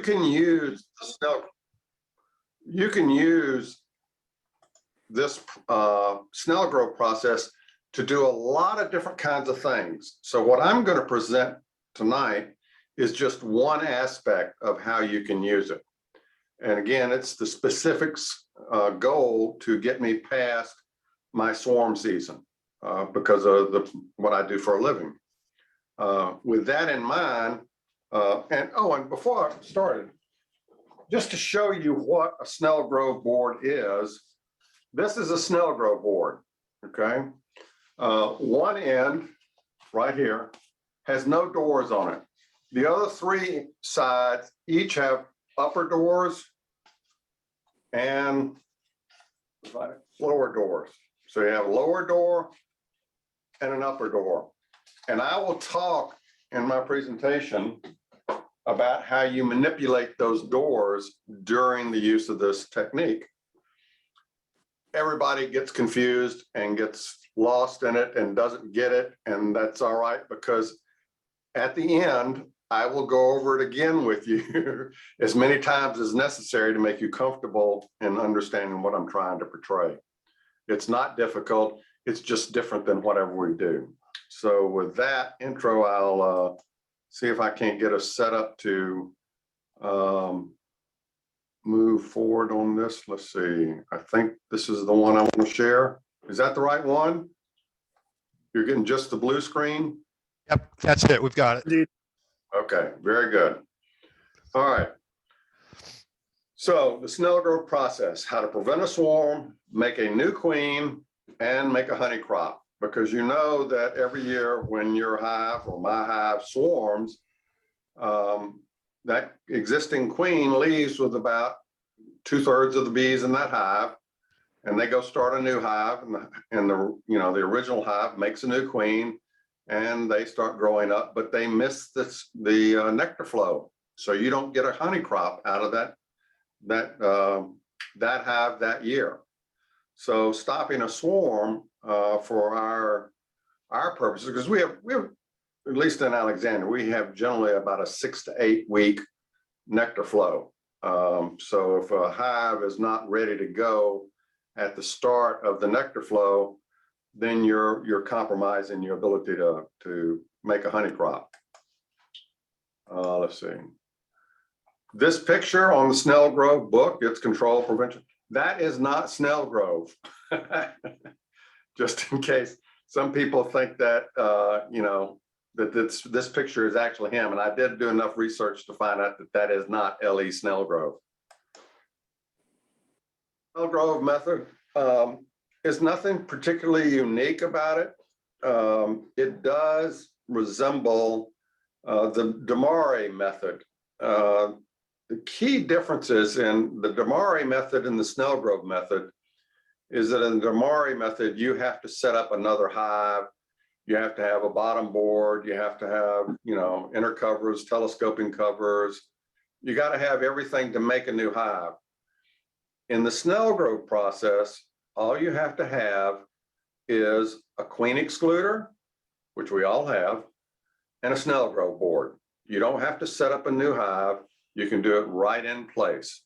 can use this Snelgrove process to do a lot of different kinds of things. So what I'm going to present tonight is just one aspect of how you can use it. And again, it's the specifics goal to get me past my swarm season because of what I do for a living. With that in mind, and before I started, just to show you what a Snelgrove board is, this is a Snelgrove board, okay? One end, right here, has no doors on it. The other three sides each have upper doors and lower doors. So you have a lower door and an upper door. And I will talk in my presentation about how you manipulate those doors during the use of this technique. Everybody gets confused and gets lost in it and doesn't get it, and that's all right, because at the end, I will go over it again with you as many times as necessary to make you comfortable in understanding what I'm trying to portray. It's not difficult, it's just different than whatever we do. So with that intro, I'll see if I can't get us set up to move forward on this. Let's see, I think this is the one I want to share. Is that the right one? You're getting just the blue screen? Yep, that's it. We've got it. Okay, very good. All right. So the Snelgrove process, how to prevent a swarm, make a new queen, and make a honey crop. Because you know that every year when your hive or my hive swarms, that existing queen leaves with about 2/3 of the bees in that hive, and they go start a new hive, and the original hive makes a new queen, and they start growing up, but they miss the nectar flow, so you don't get a honey crop out of that hive that year. So stopping a swarm for our purposes, because we have at least in Alexandria, we have generally about a 6 to 8 week nectar flow. So if a hive is not ready to go at the start of the nectar flow, then you're compromising your ability to make a honey crop. Let's see. This picture on the Snelgrove book, it's control prevention. That is not Snelgrove. Just in case some people think that that this picture is actually him, and I did do enough research to find out that that is not L.E. Snelgrove. Snelgrove method is nothing particularly unique about it. It does resemble the Damari method. The key differences in the Damari method and the Snelgrove method is that in the Damari method, you have to set up another hive. You have to have a bottom board. You have to have, inner covers, telescoping covers. You got to have everything to make a new hive. In the Snelgrove process, all you have to have is a queen excluder, which we all have, and a Snelgrove board. You don't have to set up a new hive. You can do it right in place.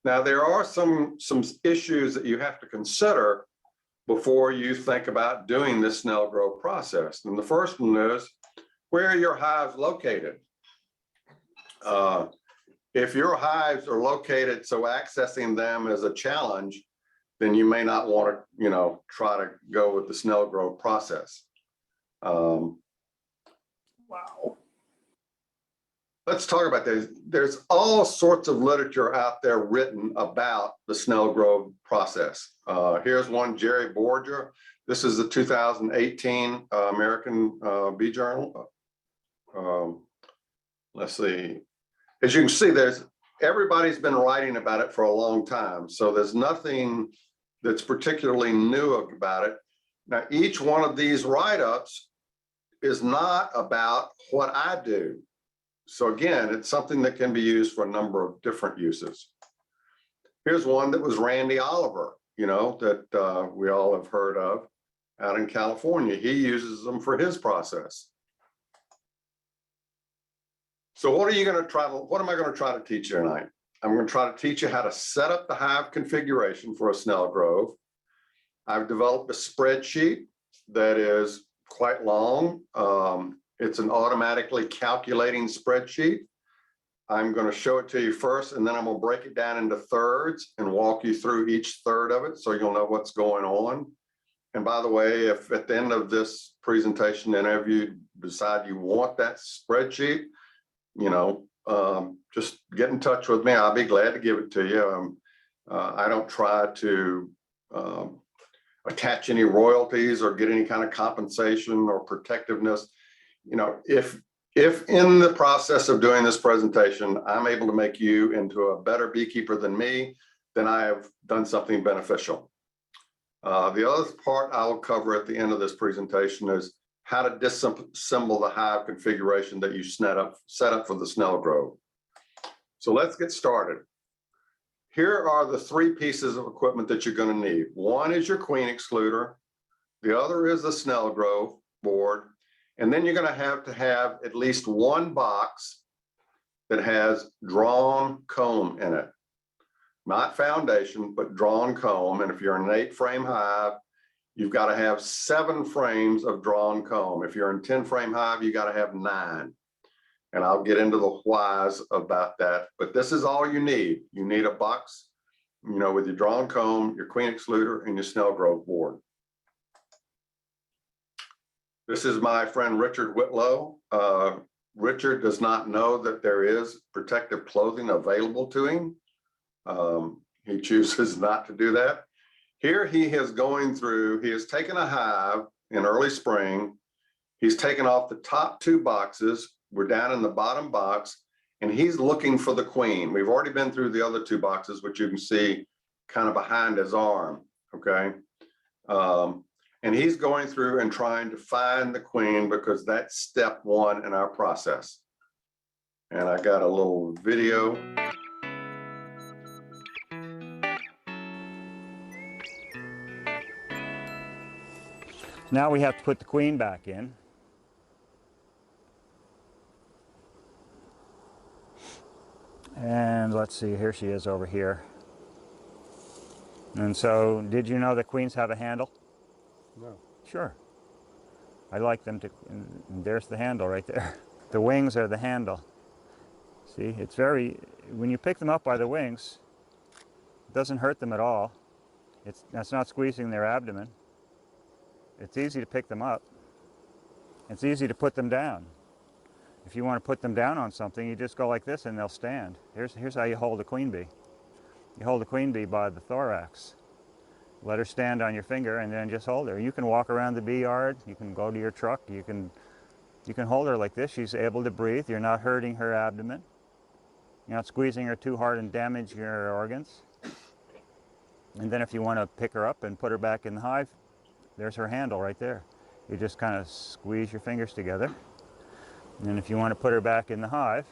Now, there are some issues that you have to consider before you think about doing this Snelgrove process. And the first one is, where are your hives located? If your hives are located so accessing them is a challenge, then you may not want to, try to go with the Snelgrove process. Wow. Let's talk about this. There's all sorts of literature out there written about the Snelgrove process. Here's one, Jerry Borger. This is the 2018 American Bee Journal. Let's see. As you can see, everybody's been writing about it for a long time. So there's nothing that's particularly new about it. Now, each one of these write-ups is not about what I do. So again, it's something that can be used for a number of different uses. Here's one that was Randy Oliver, that we all have heard of out in California. He uses them for his process. So what am I going to try to teach you tonight? I'm going to try to teach you how to set up the hive configuration for a Snelgrove. I've developed a spreadsheet that is quite long. It's an automatically calculating spreadsheet. I'm going to show it to you first, and then I'm going to break it down into thirds and walk you through each third of it so you'll know what's going on. And by the way, if at the end of this presentation and if you decide you want that spreadsheet, you know, just get in touch with me. I'll be glad to give it to you. I don't try to attach any royalties or get any kind of compensation or protectiveness. You know, if in the process of doing this presentation, I'm able to make you into a better beekeeper than me, then I have done something beneficial. The other part I'll cover at the end of this presentation is how to disassemble the hive configuration that you set up for the Snelgrove. So let's get started. Here are the three pieces of equipment that you're going to need. One is your queen excluder. The other is the Snelgrove board. And then you're going to have at least one box that has drawn comb in it. Not foundation, but drawn comb. And if you're an 8-frame hive, you've got to have 7 frames of drawn comb. If you're in 10-frame hive, you got to have 9. And I'll get into the whys about that. But this is all you need. You need a box, you know, with your drawn comb, your queen excluder, and your Snelgrove board. This is my friend Richard Whitlow. Richard does not know that there is protective clothing available to him. He chooses not to do that. Here he has taken a hive in early spring. He's taken off the top 2 boxes. We're down in the bottom box, and he's looking for the queen. We've already been through the other 2 boxes, which you can see kind of behind his arm, okay? And he's going through and trying to find the queen because that's step 1 in our process. And I got a little video. Now we have to put the queen back in. And let's see, here she is over here. And so, did you know that queens have a handle? No. Sure. I like them to, and there's the handle right there. The wings are the handle. See, it's very, when you pick them up by the wings, it doesn't hurt them at all. That's not squeezing their abdomen. It's easy to pick them up. It's easy to put them down. If you want to put them down on something, you just go like this and they'll stand. Here's how you hold a queen bee. You hold a queen bee by the thorax. Let her stand on your finger and then just hold her. You can walk around the bee yard. You can go to your truck. You can hold her like this. She's able to breathe. You're not hurting her abdomen. You're not squeezing her too hard and damaging her organs. And then if you want to pick her up and put her back in the hive, there's her handle right there. You just kind of squeeze your fingers together. And if you want to put her back in the hive,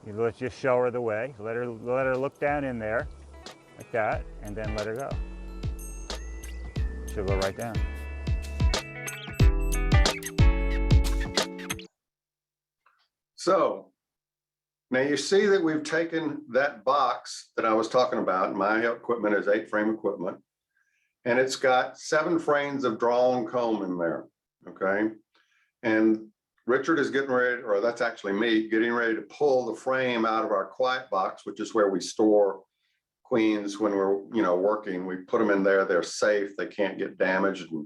you just show her the way. Let her look down in there, like that, and then let her go. She'll go right down. So now you see that we've taken that box that I was talking about. My equipment is 8-frame equipment, and it's got 7 frames of drawn comb in there, okay? And Richard is getting ready, or that's actually me, getting ready to pull the frame out of our quiet box, which is where we store queens when we're, you know, working. We put them in there, they're safe, they can't get damaged. And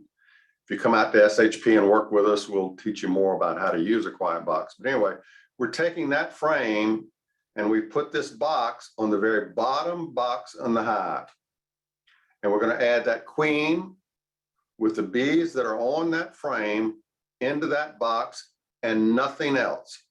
if you come out to SHP and work with us, we'll teach you more about how to use a quiet box. But anyway, we're taking that frame and we put this box on the very bottom box on the hive. And we're going to add that queen with the bees that are on that frame into that box and nothing else.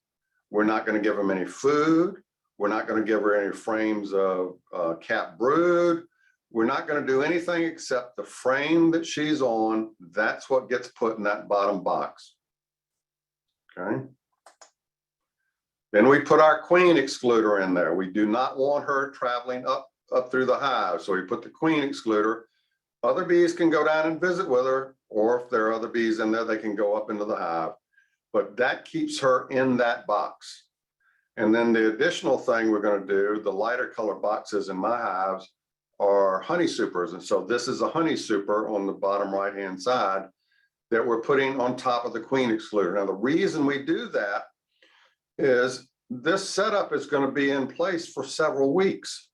We're not going to give them any food. We're not going to give her any frames of cap brood. We're not going to do anything except the frame that she's on. That's what gets put in that bottom box. Okay. Then we put our queen excluder in there. We do not want her traveling up through the hive. So we put the queen excluder. Other bees can go down and visit with her, or if there are other bees in there, they can go up into the hive. But that keeps her in that box. And then the additional thing we're going to do, the lighter color boxes in my hives are honey supers. And so this is a honey super on the bottom right-hand side that we're putting on top of the queen excluder. Now, the reason we do that is this setup is going to be in place for several weeks.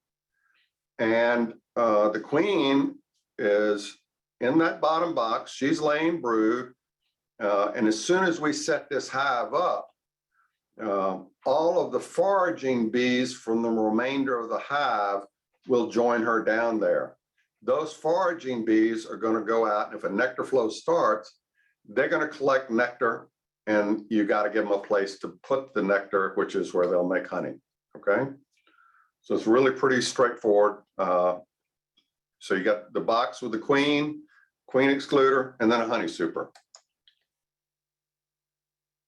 And the queen is in that bottom box. She's laying brood. And as soon as we set this hive up, all of the foraging bees from the remainder of the hive will join her down there. Those foraging bees are going to go out, and if a nectar flow starts, they're going to collect nectar, and you got to give them a place to put the nectar, which is where they'll make honey. Okay, so it's really pretty straightforward. So you got the box with the queen excluder, and then a honey super.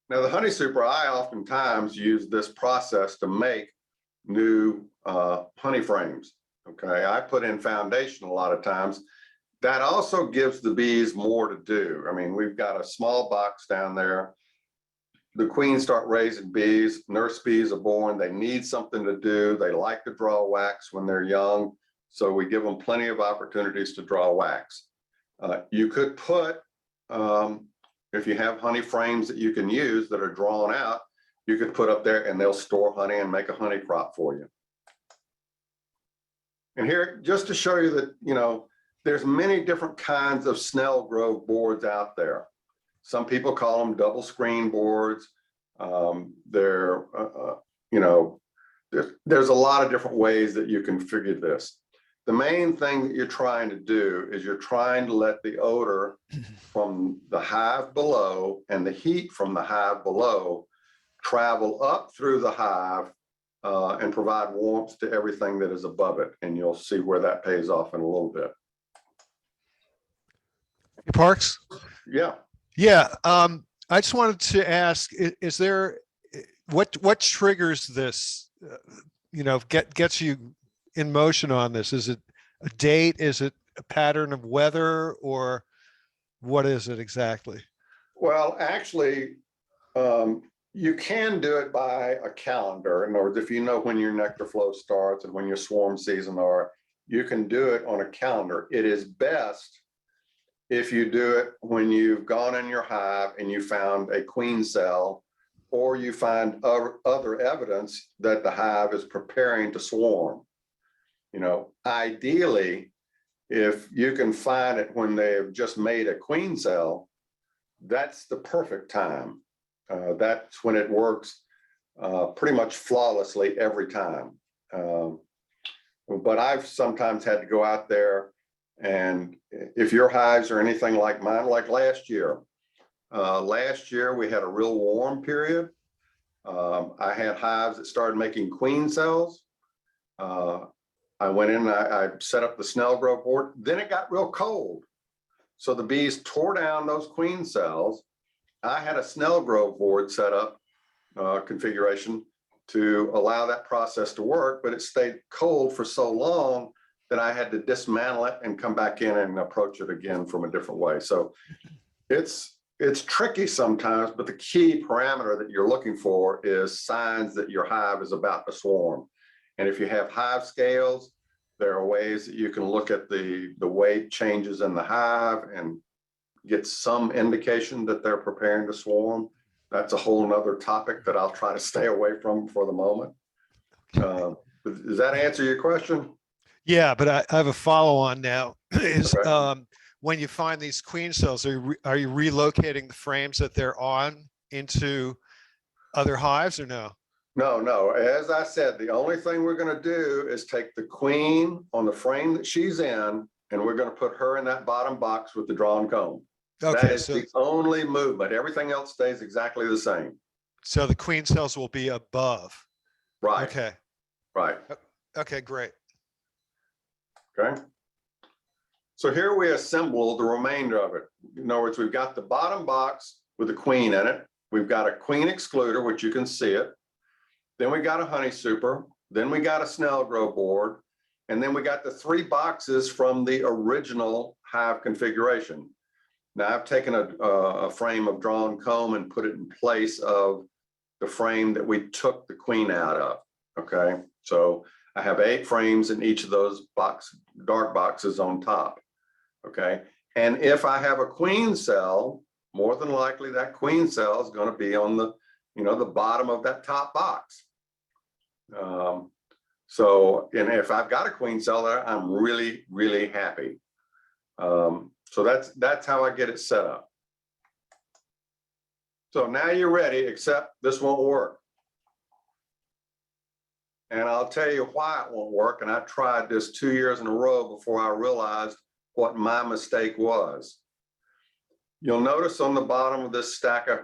Now, the honey super, I oftentimes use this process to make new honey frames. Okay, I put in foundation a lot of times. That also gives the bees more to do. I mean, we've got a small box down there. The queens start raising bees. Nurse bees are born. They need something to do. They like to draw wax when they're young. So we give them plenty of opportunities to draw wax. You could put, if you have honey frames that you can use that are drawn out, you could put up there and they'll store honey and make a honey crop for you. And here, just to show you that, you know, there's many different kinds of Snelgrove boards out there. Some people call them double screen boards. You know, there's a lot of different ways that you configure this. The main thing that you're trying to do is you're trying to let the odor from the hive below and the heat from the hive below travel up through the hive and provide warmth to everything that is above it. And you'll see where that pays off in a little bit. Parks? Yeah. Yeah. I just wanted to ask, is there, what triggers this, you know, gets you in motion on this? Is it a date? Is it a pattern of weather, or what is it exactly? Well, actually, you can do it by a calendar. In other words, if you know when your nectar flow starts and when your swarm season are, you can do it on a calendar. It is best if you do it when you've gone in your hive and you found a queen cell, or you find other evidence that the hive is preparing to swarm. You know, ideally, if you can find it when they've just made a queen cell, that's the perfect time. That's when it works pretty much flawlessly every time. But I've sometimes had to go out there, and if your hives are anything like mine, like last year we had a real warm period. I had hives that started making queen cells. I went in and I set up the Snelgrove board. Then it got real cold. So the bees tore down those queen cells. I had a Snelgrove board set up configuration to allow that process to work, but it stayed cold for so long that I had to dismantle it and come back in and approach it again from a different way. So it's tricky sometimes, but the key parameter that you're looking for is signs that your hive is about to swarm. And if you have hive scales, there are ways that you can look at the weight changes in the hive and get some indication that they're preparing to swarm. That's a whole nother topic that I'll try to stay away from for the moment. Does that answer your question? Yeah, but I have a follow on now. Is Okay. When you find these queen cells, are you relocating the frames that they're on into other hives, or no? No. As I said, the only thing we're going to do is take the queen on the frame that she's in, and we're going to put her in that bottom box with the drawn comb. Okay, That is the only movement. Everything else stays exactly the same. so the queen cells will be above. Right. Okay. Right. Okay, great. Okay. So here we assemble the remainder of it. In other words, we've got the bottom box with the queen in it. We've got a queen excluder, which you can see it. Then we got a honey super. Then we got a Snelgrove board. And then we got the 3 boxes from the original hive configuration. Now I've taken a frame of drawn comb and put it in place of the frame that we took the queen out of, okay? So I have 8 frames in each of those dark boxes on top, okay? And if I have a queen cell, more than likely that queen cell is going to be on the, the bottom of that top box. So, and if I've got a queen cell there, I'm really, really happy. So that's how I get it set up. So now you're ready, except this won't work. And I'll tell you why it won't work. And I tried this 2 years in a row before I realized what my mistake was. You'll notice on the bottom of this stack of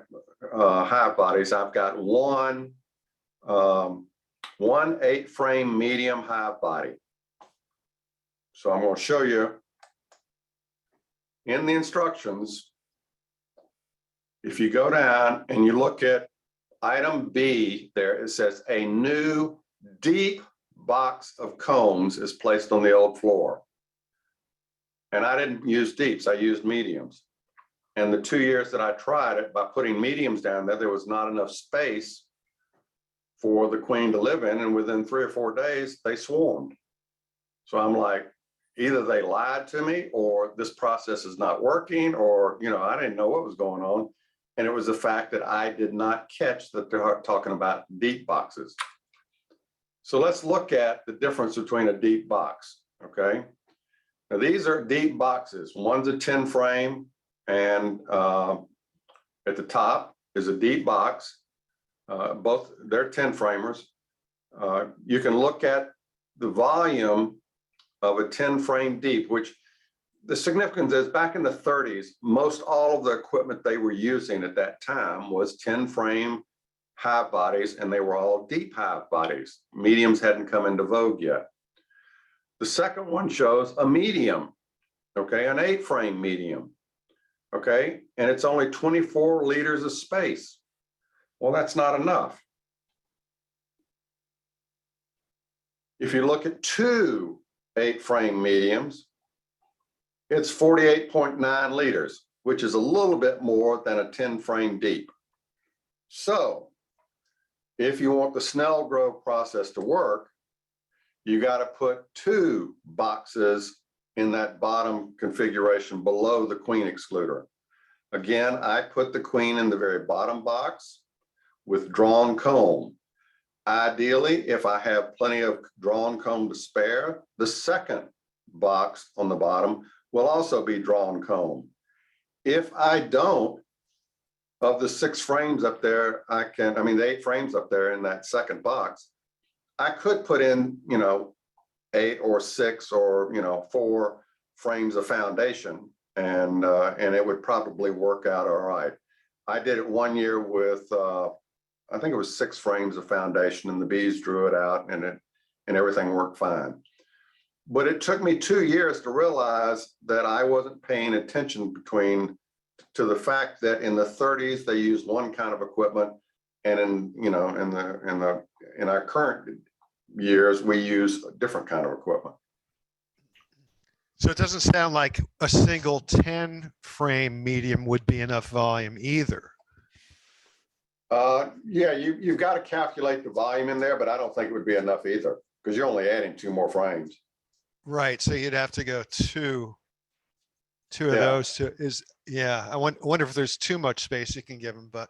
hive bodies, I've got one 8-frame medium hive body. So I'm going to show you in the instructions. If you go down and you look at item B there, it says a new deep box of combs is placed on the old floor. And I didn't use deeps, I used mediums. And the 2 years that I tried it, by putting mediums down there, there was not enough space for the queen to live in. And within 3 or 4 days, they swarmed. So I'm like, either they lied to me or this process is not working, or, I didn't know what was going on. And it was the fact that I did not catch that they're talking about deep boxes. So let's look at the difference between a deep box, okay? Now these are deep boxes. One's a 10 frame, and at the top is a deep box. Both, they're 10 framers. You can look at the volume of a 10 frame deep, which the significance is back in the 30s, most all of the equipment they were using at that time was 10 frame hive bodies, and they were all deep hive bodies. Mediums hadn't come into vogue yet. The second one shows a medium, okay, an 8 frame medium, okay, and it's only 24 liters of space. Well, that's not enough. If you look at 2 8 frame mediums, it's 48.9 liters, which is a little bit more than a 10 frame deep. So if you want the Snelgrove process to work, you got to put 2 boxes in that bottom configuration below the queen excluder. Again, I put the queen in the very bottom box with drawn comb. Ideally, if I have plenty of drawn comb to spare, the second box on the bottom will also be drawn comb. If I don't, of the 6 frames up there, the 8 frames up there in that second box, I could put in, 8 or 6 or, 4 frames of foundation, and it would probably work out all right. I did it 1 year with, I think it was 6 frames of foundation, and the bees drew it out, and everything worked fine. But it took me 2 years to realize that I wasn't paying attention to the fact that in the 30s they used one kind of equipment, and in our current years we use a different kind of equipment. So it doesn't sound like a single 10 frame medium would be enough volume either. Yeah, you've got to calculate the volume in there, but I don't think it would be enough either, because you're only adding 2 more frames. Right. So you'd have to go two of those to I wonder if there's too much space you can give them, but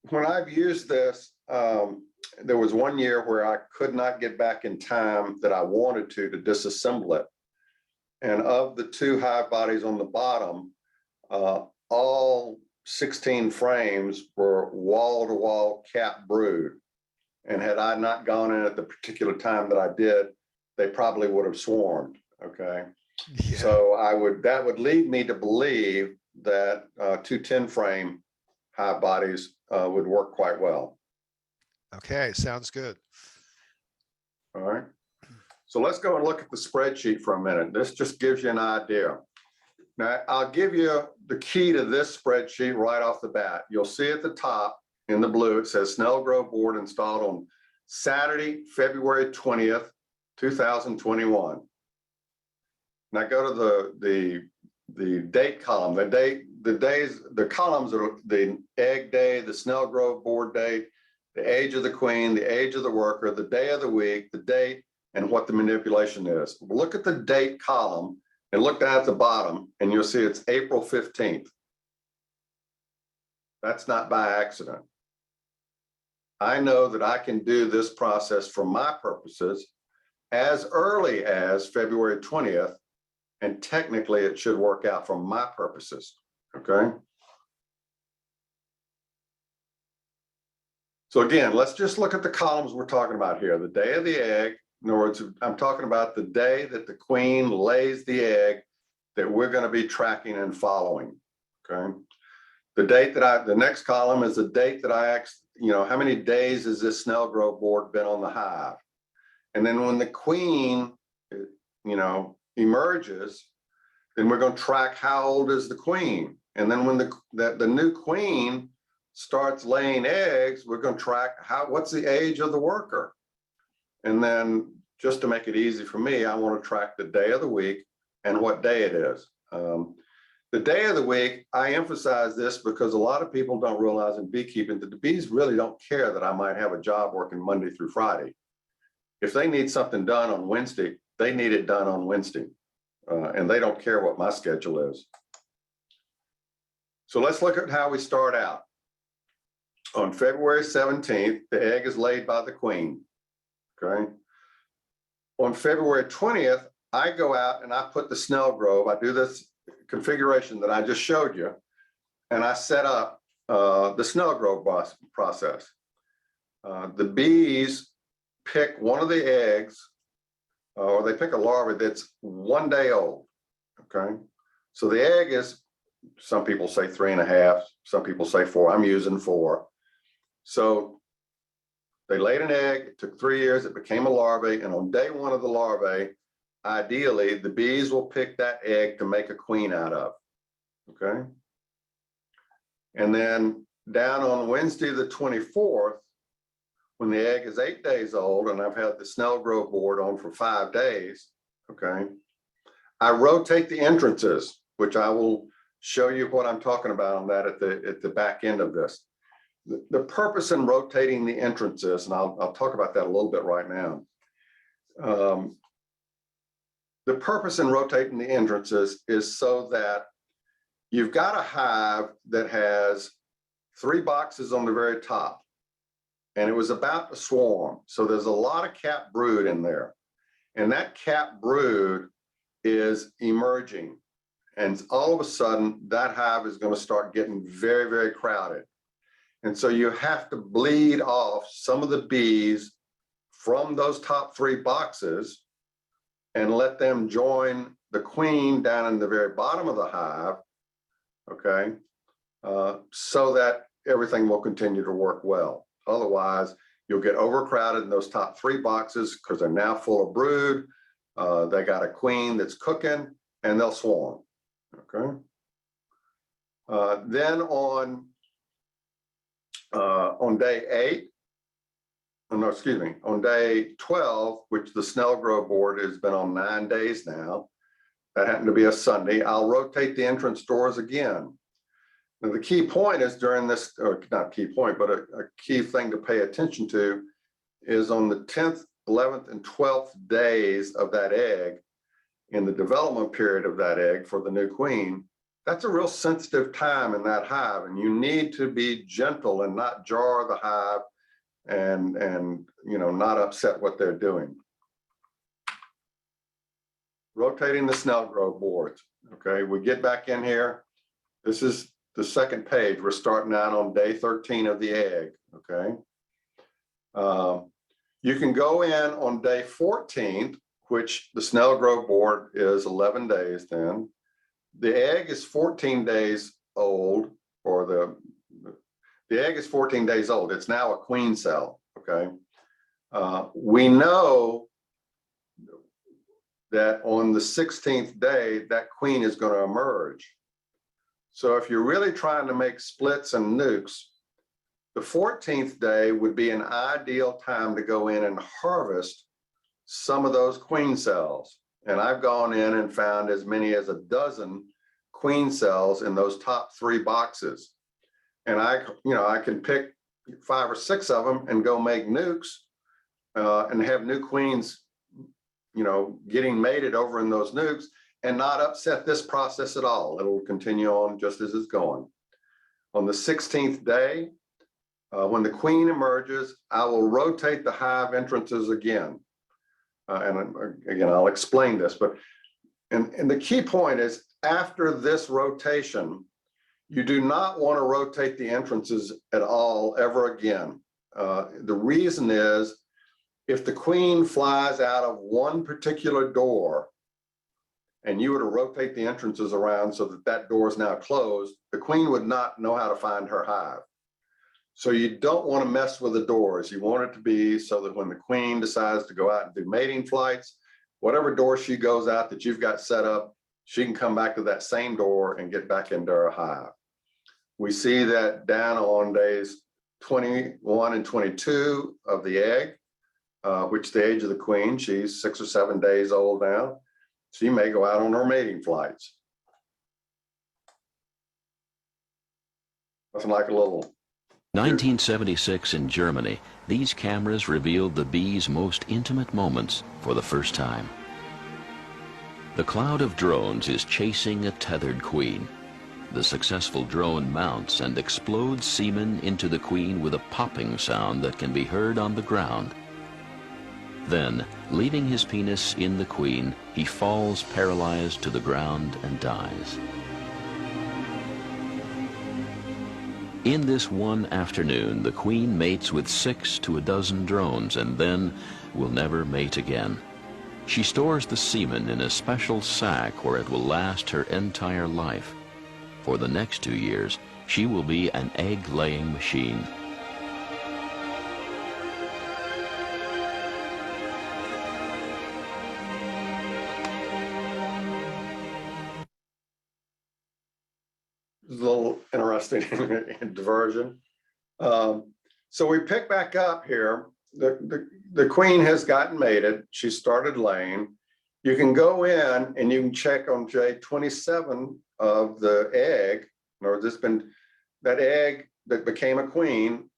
when I've used this, there was 1 year where I could not get back in time that I wanted to disassemble it. And of the 2 hive bodies on the bottom, all 16 frames were wall-to-wall cap brood. And had I not gone in at the particular time that I did, they probably would have swarmed, okay? Yeah. So that would lead me to believe that 2 10 frame hive bodies would work quite well. Okay, sounds good. All right. So let's go and look at the spreadsheet for a minute. This just gives you an idea. Now, I'll give you the key to this spreadsheet right off the bat. You'll see at the top in the blue, it says Snelgrove Board installed on Saturday, February 20th, 2021. Now go to the date column. The the days, the columns are the egg day, the Snelgrove Board date, the age of the queen, the age of the worker, the day of the week, the date, and what the manipulation is. Look at the date column and look down at the bottom, and you'll see it's April 15th. That's not by accident. I know that I can do this process for my purposes as early as February 20th, and technically it should work out for my purposes, okay? So again, let's just look at the columns we're talking about here. The day of the egg, in other words, I'm talking about the day that the queen lays the egg that we're going to be tracking and following, okay? The date that the next column is the date that I asked, how many days has this Snelgrove board been on the hive? And then when the queen, emerges, then we're going to track how old is the queen. And then when the new queen starts laying eggs, we're going to track what's the age of the worker. And then just to make it easy for me, I want to track the day of the week and what day it is. The day of the week, I emphasize this because a lot of people don't realize in beekeeping that the bees really don't care that I might have a job working Monday through Friday. If they need something done on Wednesday, they need it done on Wednesday. And they don't care what my schedule is. So let's look at how we start out. On February 17th, the egg is laid by the queen, okay? On February 20th, I go out and I put the Snelgrove, I do this configuration that I just showed you, and I set up the Snelgrove process. The bees pick one of the eggs, or they pick a larva that's 1 day old, okay? So the egg is, some people say 3.5, some people say 4, I'm using 4. So they laid an egg, it took 3 years, it became a larvae, and on day 1 of the larvae, ideally, the bees will pick that egg to make a queen out of, okay? And then down on Wednesday the 24th, when the egg is 8 days old, and I've had the Snelgrove board on for 5 days, okay, I rotate the entrances, which I will show you what I'm talking about on that at the back end of this. The purpose in rotating the entrances, and I'll talk about that a little bit right now. The purpose in rotating the entrances is so that you've got a hive that has 3 boxes on the very top, and it was about to swarm. So there's a lot of capped brood in there, and that capped brood is emerging. And all of a sudden, that hive is going to start getting very, very crowded. And so you have to bleed off some of the bees from those top 3 boxes and let them join the queen down in the very bottom of the hive, okay, so that everything will continue to work well. Otherwise, you'll get overcrowded in those top 3 boxes because they're now full of brood. They got a queen that's cooking, and they'll swarm, okay? Then on day 8, no, excuse me, on day 12, which the Snelgrove board has been on 9 days now, that happened to be a Sunday, I'll rotate the entrance doors again. Now, the key point is during this, or not key point, but a key thing to pay attention to is on the 10th, 11th, and 12th days of that egg, in the development period of that egg for the new queen, that's a real sensitive time in that hive, and you need to be gentle and not jar the hive and not upset what they're doing. Rotating the Snelgrove boards, okay? We get back in here. This is the second page. We're starting out on day 13 of the egg, okay? You can go in on day 14, which the Snelgrove board is 11 days then. The egg is 14 days old, or the egg is 14 days old. It's now a queen cell, okay? We know that on the 16th day, that queen is going to emerge. So if you're really trying to make splits and nukes, the 14th day would be an ideal time to go in and harvest some of those queen cells. And I've gone in and found as many as 12 queen cells in those top 3 boxes. And I can pick 5 or 6 of them and go make nukes and have new queens, getting mated over in those nukes and not upset this process at all. It'll continue on just as it's going. On the 16th day, when the queen emerges, I will rotate the hive entrances again. And again, I'll explain this, but and the key point is after this rotation, you do not want to rotate the entrances at all ever again. The reason is if the queen flies out of one particular door and you were to rotate the entrances around so that that door is now closed, the queen would not know how to find her hive. So you don't want to mess with the doors. You want it to be so that when the queen decides to go out and do mating flights, whatever door she goes out that you've got set up, she can come back to that same door and get back into her hive. We see that down on days 21 and 22 of the egg, which the age of the queen, she's 6 or 7 days old now. She may go out on her mating flights. Nothing like a little. 1976 in Germany, these cameras revealed the bees' most intimate moments for the first time. The cloud of drones is chasing a tethered queen. The successful drone mounts and explodes semen into the queen with a popping sound that can be heard on the ground. Then, leaving his penis in the queen, he falls paralyzed to the ground and dies. In this one afternoon, the queen mates with 6 to a dozen drones and then will never mate again. She stores the semen in a special sac where it will last her entire life. For the next 2 years, she will be an egg-laying machine. It's a little interesting diversion. So we pick back up here. The queen has gotten mated. She started laying. You can go in and you can check on day 27 of the egg, or that egg that became a queen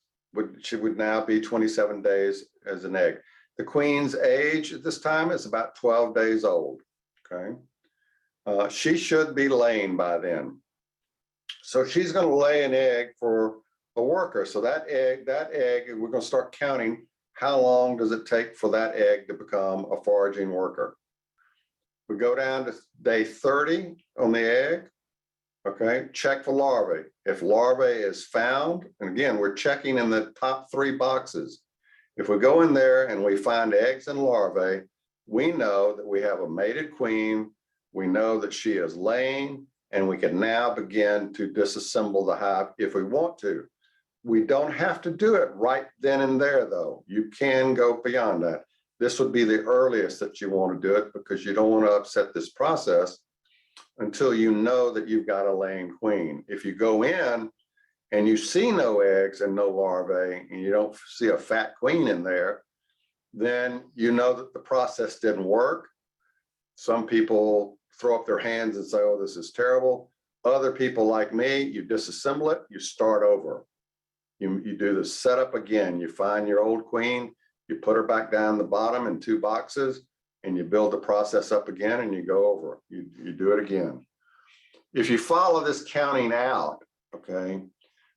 she would now be 27 days as an egg. The queen's age at this time is about 12 days old. Okay, she should be laying by then. So she's going to lay an egg for a worker. So that egg, we're going to start counting how long does it take for that egg to become a foraging worker. We go down to day 30 on the egg. Okay, check for larvae. If larvae is found, and again, we're checking in the top 3 boxes. If we go in there and we find eggs and larvae, we know that we have a mated queen. We know that she is laying, and we can now begin to disassemble the hive if we want to. We don't have to do it right then and there, though. You can go beyond that. This would be the earliest that you want to do it because you don't want to upset this process until you know that you've got a laying queen. If you go in and you see no eggs and no larvae, and you don't see a fat queen in there, then you know that the process didn't work. Some people throw up their hands and say, oh, this is terrible. Other people like me, you disassemble it, you start over. You do the setup again. You find your old queen, you put her back down the bottom in 2 boxes, and you build the process up again and you go over. You do it again. If you follow this counting out, okay,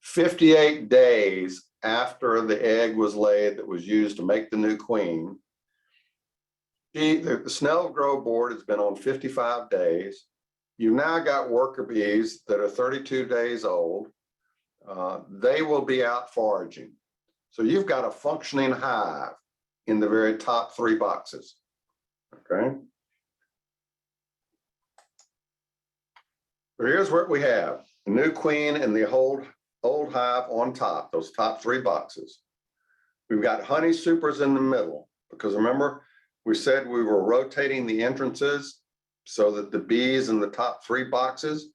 58 days after the egg was laid that was used to make the new queen, the Snelgrove Board has been on 55 days. You've now got worker bees that are 32 days old. They will be out foraging. So you've got a functioning hive in the very top 3 boxes. Okay. So here's what we have: the new queen and the old hive on top, those top 3 boxes. We've got honey supers in the middle, because remember, we said we were rotating the entrances so that the bees in the top 3 boxes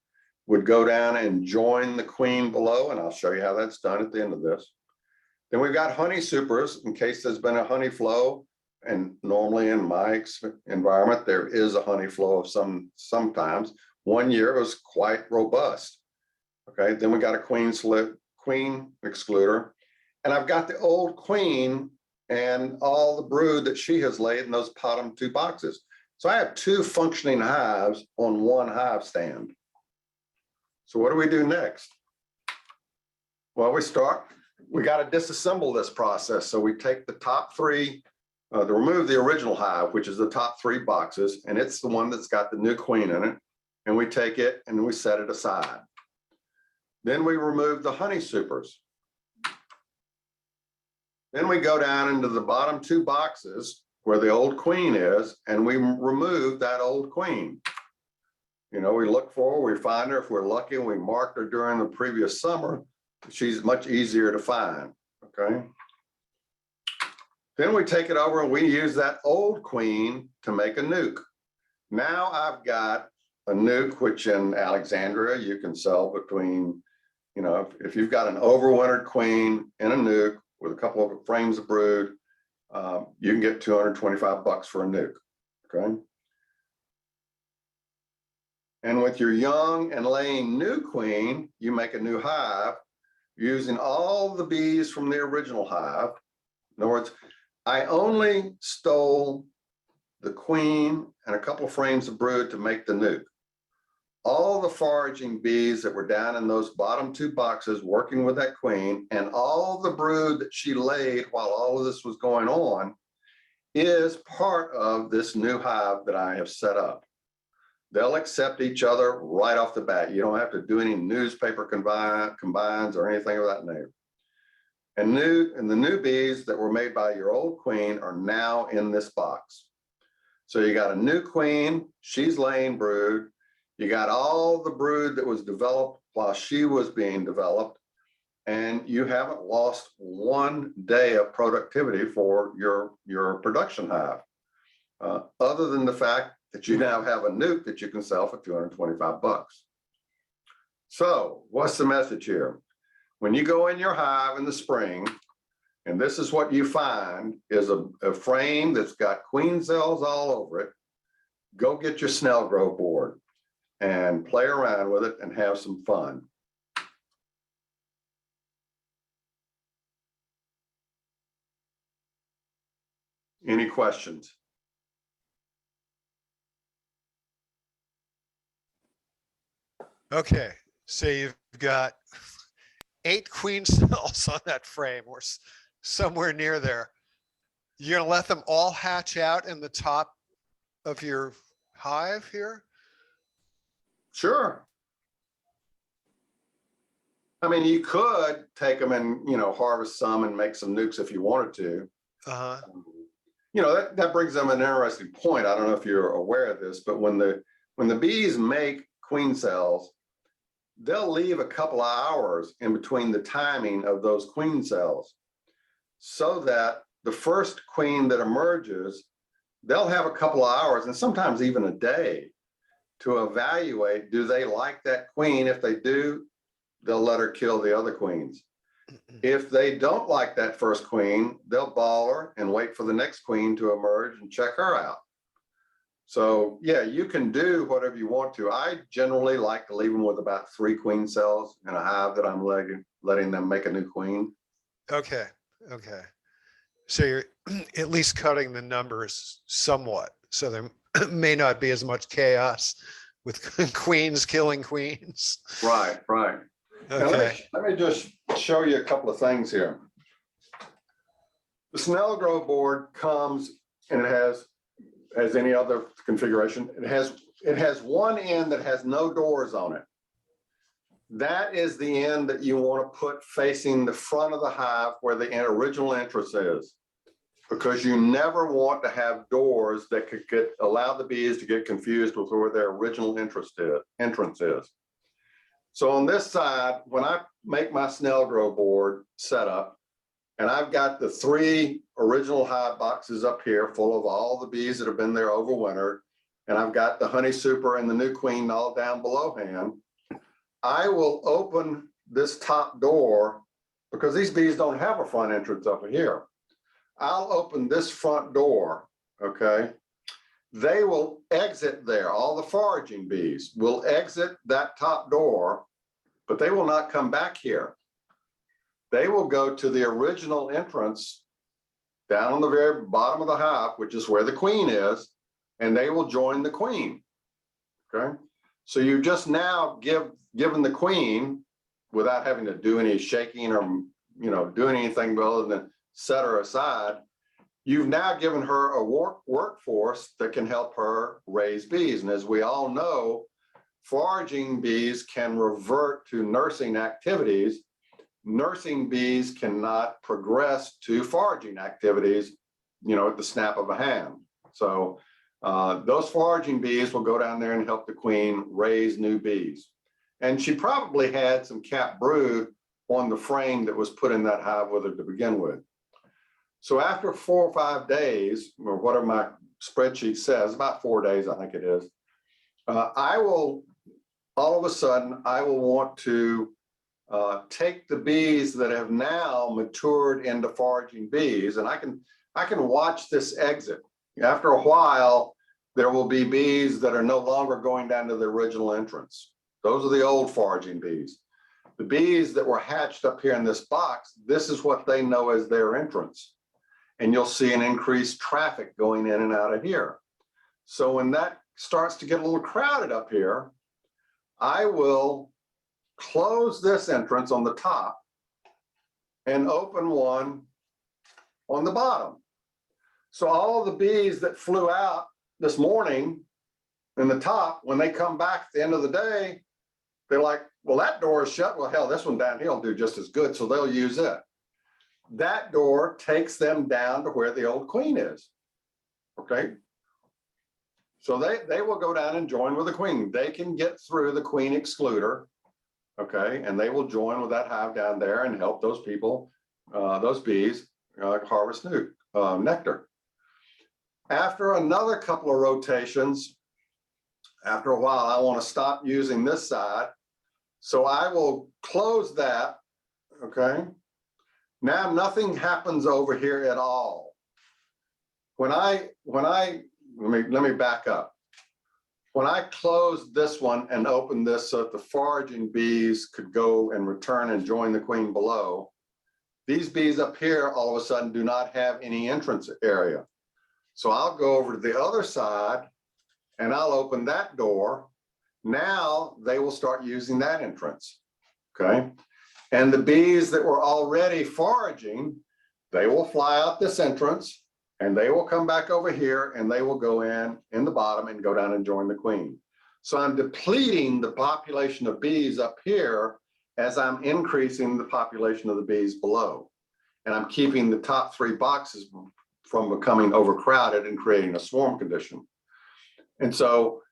would go down and join the queen below, and I'll show you how that's done at the end of this. Then we've got honey supers in case there's been a honey flow, and normally in my environment there is a honey flow of sometimes. One year it was quite robust. Okay, then we got a queen excluder, and I've got the old queen and all the brood that she has laid in those bottom 2 boxes. So I have 2 functioning hives on 1 hive stand. So what do we do next? Well, we got to disassemble this process. So we take the top 3, to remove the original hive, which is the top 3 boxes, and it's the one that's got the new queen in it. And we take it and we set it aside. Then we remove the honey supers. Then we go down into the bottom 2 boxes where the old queen is, and we remove that old queen. You know, we look for her, we find her. If we're lucky and we marked her during the previous summer, she's much easier to find, okay? Then we take it over and we use that old queen to make a nuke. Now I've got a nuke, which in Alexandria, you can sell between, you know, if you've got an overwintered queen in a nuke with a couple of frames of brood, you can get $225 for a nuke, okay? And with your young and laying new queen, you make a new hive using all the bees from the original hive. In other words, I only stole the queen and a couple of frames of brood to make the nuke. All the foraging bees that were down in those bottom 2 boxes working with that queen and all the brood that she laid while all of this was going on is part of this new hive that I have set up. They'll accept each other right off the bat. You don't have to do any newspaper combines or anything of that nature. And the new bees that were made by your old queen are now in this box. So you got a new queen, she's laying brood. You got all the brood that was developed while she was being developed, and you haven't lost 1 day of productivity for your production hive, other than the fact that you now have a nuke that you can sell for $225. So what's the message here? When you go in your hive in the spring, and this is what you find is a frame that's got queen cells all over it, go get your Snelgrove board and play around with it and have some fun. Any questions? Okay, so you've got 8 queen cells on that frame or somewhere near there. You're gonna let them all hatch out in the top of your hive here? Sure. I mean, you could take them and, you know, harvest some and make some nukes if you wanted to. Uh-huh. You know, that brings them an interesting point. I don't know if you're aware of this, but when the bees make queen cells, they'll leave a couple of hours in between the timing of those queen cells so that the first queen that emerges, they'll have a couple of hours and sometimes even a day to evaluate, do they like that queen? If they do, they'll let her kill the other queens. If they don't like that first queen, they'll ball her and wait for the next queen to emerge and check her out. So yeah, you can do whatever you want to. I generally like to leave them with about 3 queen cells in a hive that I'm letting them make a new queen. Okay, okay. So you're at least cutting the numbers somewhat, so there may not be as much chaos with queens killing queens. Right, right. Now, Okay. let me just show you a couple of things here. The Snelgrove board comes and it has, as any other configuration, it has one end that has no doors on it. That is the end that you want to put facing the front of the hive where the original entrance is, because you never want to have doors that could allow the bees to get confused with where their original entrance is. So on this side, when I make my Snelgrove board setup, and I've got the 3 original hive boxes up here full of all the bees that have been there over winter, and I've got the honey super and the new queen all down below hand, I will open this top door because these bees don't have a front entrance over here. I'll open this front door, okay? they will exit there. All the foraging bees will exit that top door, but they will not come back here. They will go to the original entrance down on the very bottom of the hive, which is where the queen is, and they will join the queen. Okay, so you just now given the queen, without having to do any shaking or doing anything other than set her aside, you've now given her a workforce that can help her raise bees. And as we all know, foraging bees can revert to nursing activities. Nursing bees cannot progress to foraging activities, at the snap of a hand. So those foraging bees will go down there and help the queen raise new bees. And she probably had some capped brood on the frame that was put in that hive with her to begin with. So after 4 or 5 days, or whatever my spreadsheet says, about 4 days, I think it is, I will, all of a sudden, I will want to take the bees that have now matured into foraging bees, and I can watch this exit. After a while, there will be bees that are no longer going down to the original entrance. Those are the old foraging bees. The bees that were hatched up here in this box, this is what they know as their entrance. And you'll see an increased traffic going in and out of here. So when that starts to get a little crowded up here, I will close this entrance on the top and open one on the bottom. So all of the bees that flew out this morning in the top, when they come back at the end of the day, they're like, well, that door is shut. Well, hell, this one down here will do just as good. So they'll use it. That door takes them down to where the old queen is. Okay. So they will go down and join with the queen. They can get through the queen excluder. Okay. And they will join with that hive down there and help those people, those bees, harvest nectar. After another couple of rotations, after a while, I want to stop using this side. So I will close that. Okay. Now nothing happens over here at all. Let me back up. When I closed this one and opened this so that the foraging bees could go and return and join the queen below, these bees up here all of a sudden do not have any entrance area. So I'll go over to the other side and I'll open that door. Now they will start using that entrance. Okay. And the bees that were already foraging, they will fly out this entrance and they will come back over here and they will go in the bottom and go down and join the queen. So I'm depleting the population of bees up here as I'm increasing the population of the bees below. And I'm keeping the top 3 boxes from becoming overcrowded and creating a swarm condition. And so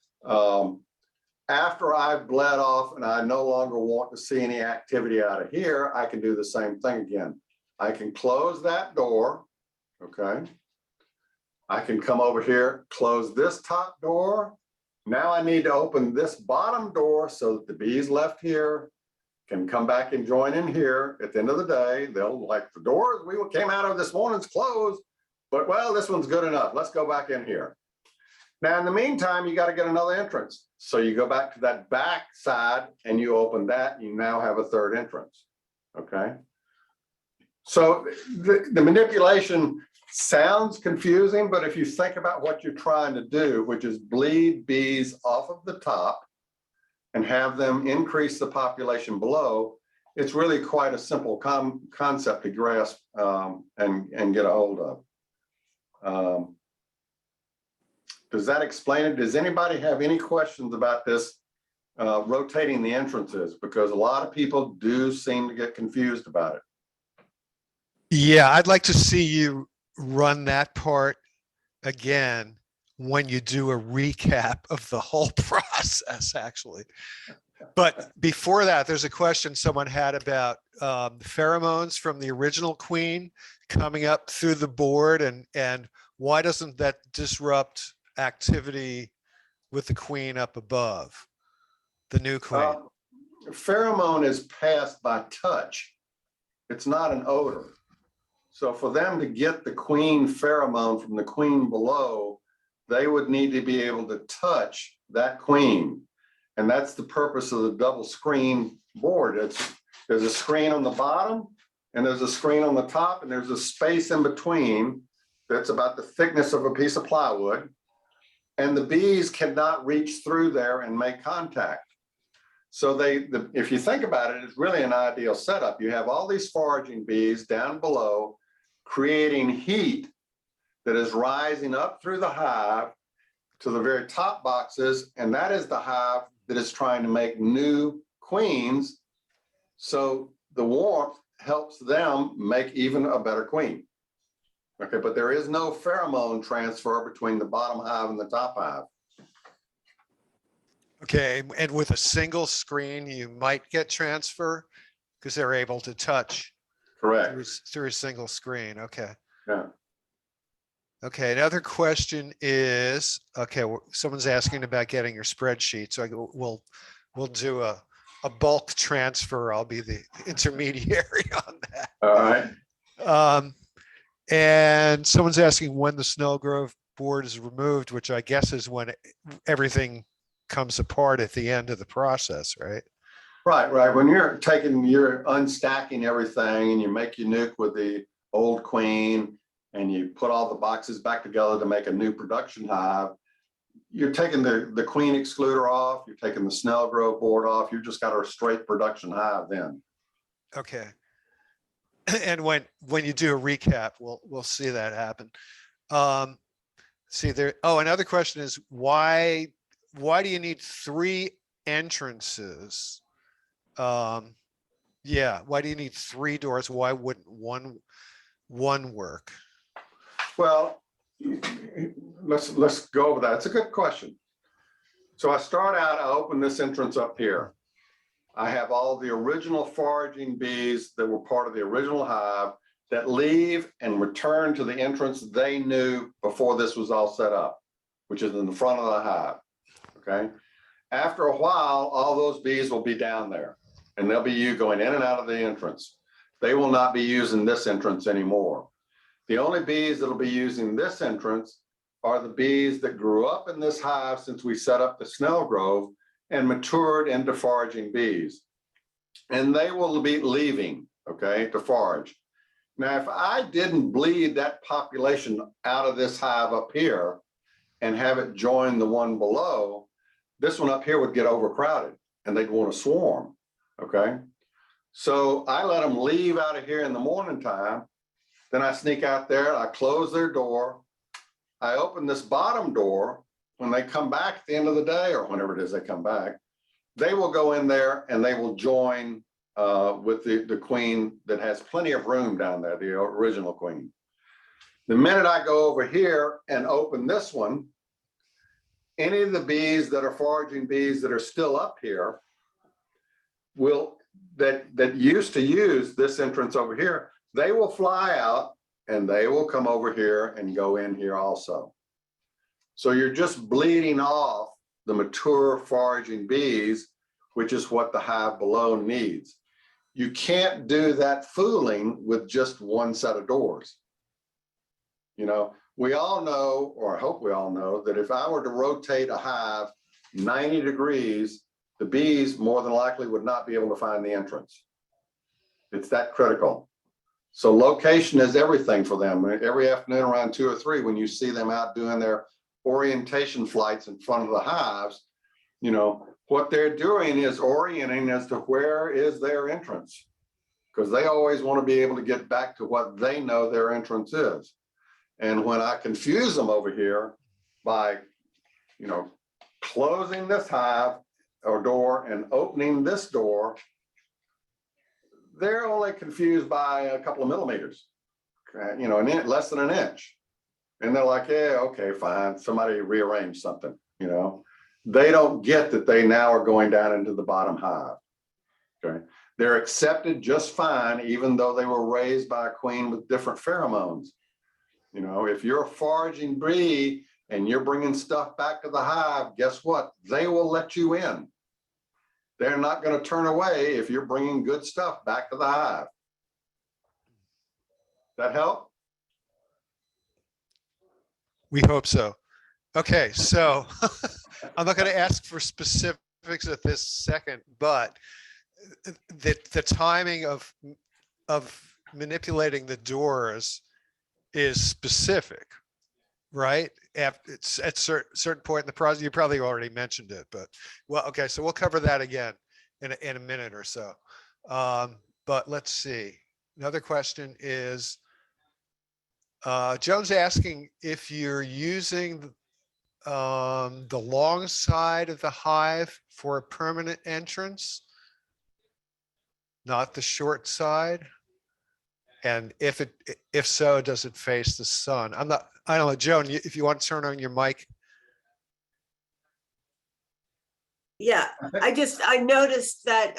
after I've bled off and I no longer want to see any activity out of here, I can do the same thing again. I can close that door, okay? I can come over here, close this top door. Now I need to open this bottom door so that the bees left here can come back and join in here. At the end of the day, they'll like, the door we came out of this morning's closed, but well, this one's good enough. Let's go back in here. Now, in the meantime, you got to get another entrance. So you go back to that back side and you open that, you now have a 3rd entrance, okay? So the manipulation sounds confusing, but if you think about what you're trying to do, which is bleed bees off of the top and have them increase the population below, it's really quite a simple concept to grasp and get a hold of. Does that explain it? Does anybody have any questions about this rotating the entrances? Because a lot of people do seem to get confused about it. Yeah, I'd like to see you run that part again when you do a recap of the whole process, actually. But before that, there's a question someone had about pheromones from the original queen coming up through the board, and why doesn't that disrupt activity with the queen up above, the new queen? Pheromone is passed by touch. It's not an odor. So for them to get the queen pheromone from the queen below, they would need to be able to touch that queen. And that's the purpose of the double screen board. There's a screen on the bottom and there's a screen on the top, and there's a space in between that's about the thickness of a piece of plywood. And the bees cannot reach through there and make contact. So if you think about it, it's really an ideal setup. You have all these foraging bees down below creating heat that is rising up through the hive to the very top boxes, and that is the hive that is trying to make new queens. So the warmth helps them make even a better queen. Okay, but there is no pheromone transfer between the bottom hive and the top hive. Okay, and with a single screen, you might get transfer because they're able to touch Correct. through a single screen. Okay. Yeah. Okay, another question is, okay, someone's asking about getting your spreadsheet. So we'll do a bulk transfer. I'll be the intermediary on that. All right. And someone's asking when the Snelgrove board is removed, which I guess is when everything comes apart at the end of the process, right? Right. When you're unstacking everything and you make your nuke with the old queen and you put all the boxes back together to make a new production hive, you're taking the queen excluder off, you're taking the Snelgrove board off, you've just got a straight production hive then. Okay. And when you do a recap, we'll see that happen. See there. Oh, another question is why do you need 3 entrances? Yeah, why do you need 3 doors? Why wouldn't one work? Well, let's go over that. It's a good question. So I start out, I open this entrance up here. I have all the original foraging bees that were part of the original hive that leave and return to the entrance they knew before this was all set up, which is in the front of the hive. Okay. After a while, all those bees will be down there and they'll be you going in and out of the entrance. They will not be using this entrance anymore. The only bees that'll be using this entrance are the bees that grew up in this hive since we set up the Snelgrove and matured into foraging bees. And they will be leaving, okay, to forage. Now, if I didn't bleed that population out of this hive up here and have it join the one below, this one up here would get overcrowded and they'd want to swarm, okay? So I let them leave out of here in the morning time. Then I sneak out there, I close their door. I open this bottom door. When they come back at the end of the day or whenever it is they come back, they will go in there and they will join with the queen that has plenty of room down there, the original queen. The minute I go over here and open this one, any of the bees that are foraging bees that are still up here that used to use this entrance over here, they will fly out and they will come over here and go in here also. So you're just bleeding off the mature foraging bees, which is what the hive below needs. You can't do that fooling with just one set of doors. You know, we all know, or I hope we all know, that if I were to rotate a hive 90 degrees, the bees more than likely would not be able to find the entrance. It's that critical. So location is everything for them. Every afternoon around 2 or 3, when you see them out doing their orientation flights in front of the hives, you know, what they're doing is orienting as to where is their entrance, because they always want to be able to get back to what they know their entrance is. And when I confuse them over here by, you know, closing this hive or door and opening this door, they're only confused by a couple of millimeters, you know, less than an inch. And they're like, yeah, okay, fine. Somebody rearrange something, you know. They don't get that they now are going down into the bottom hive, okay. They're accepted just fine, even though they were raised by a queen with different pheromones. You know, if you're a foraging bee and you're bringing stuff back to the hive, guess what? They will let you in. They're not going to turn away if you're bringing good stuff back to the hive. That help? We hope so. Okay, so I'm not going to ask for specifics at this second, but the timing of manipulating the doors is specific, right? It's at certain point in the process. You probably already mentioned it, but well, okay, so we'll cover that again in a minute or so. But let's see. Another question is, Joan's asking if you're using the long side of the hive for a permanent entrance, not the short side. And if so, does it face the sun? I don't know, Joan, if you want to turn on your mic. Yeah, I noticed that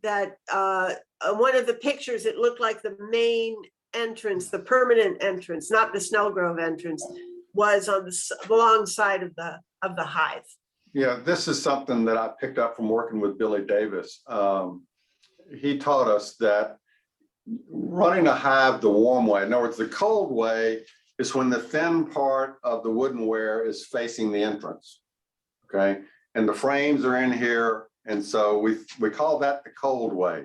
one of the pictures, it looked like the main entrance, the permanent entrance, not the Snelgrove entrance, was on the long side of the hive. Yeah, this is something that I picked up from working with Billy Davis. He taught us that running a hive the warm way, in other words, the cold way is when the thin part of the woodenware is facing the entrance, okay? And the frames are in here, and so we call that the cold way.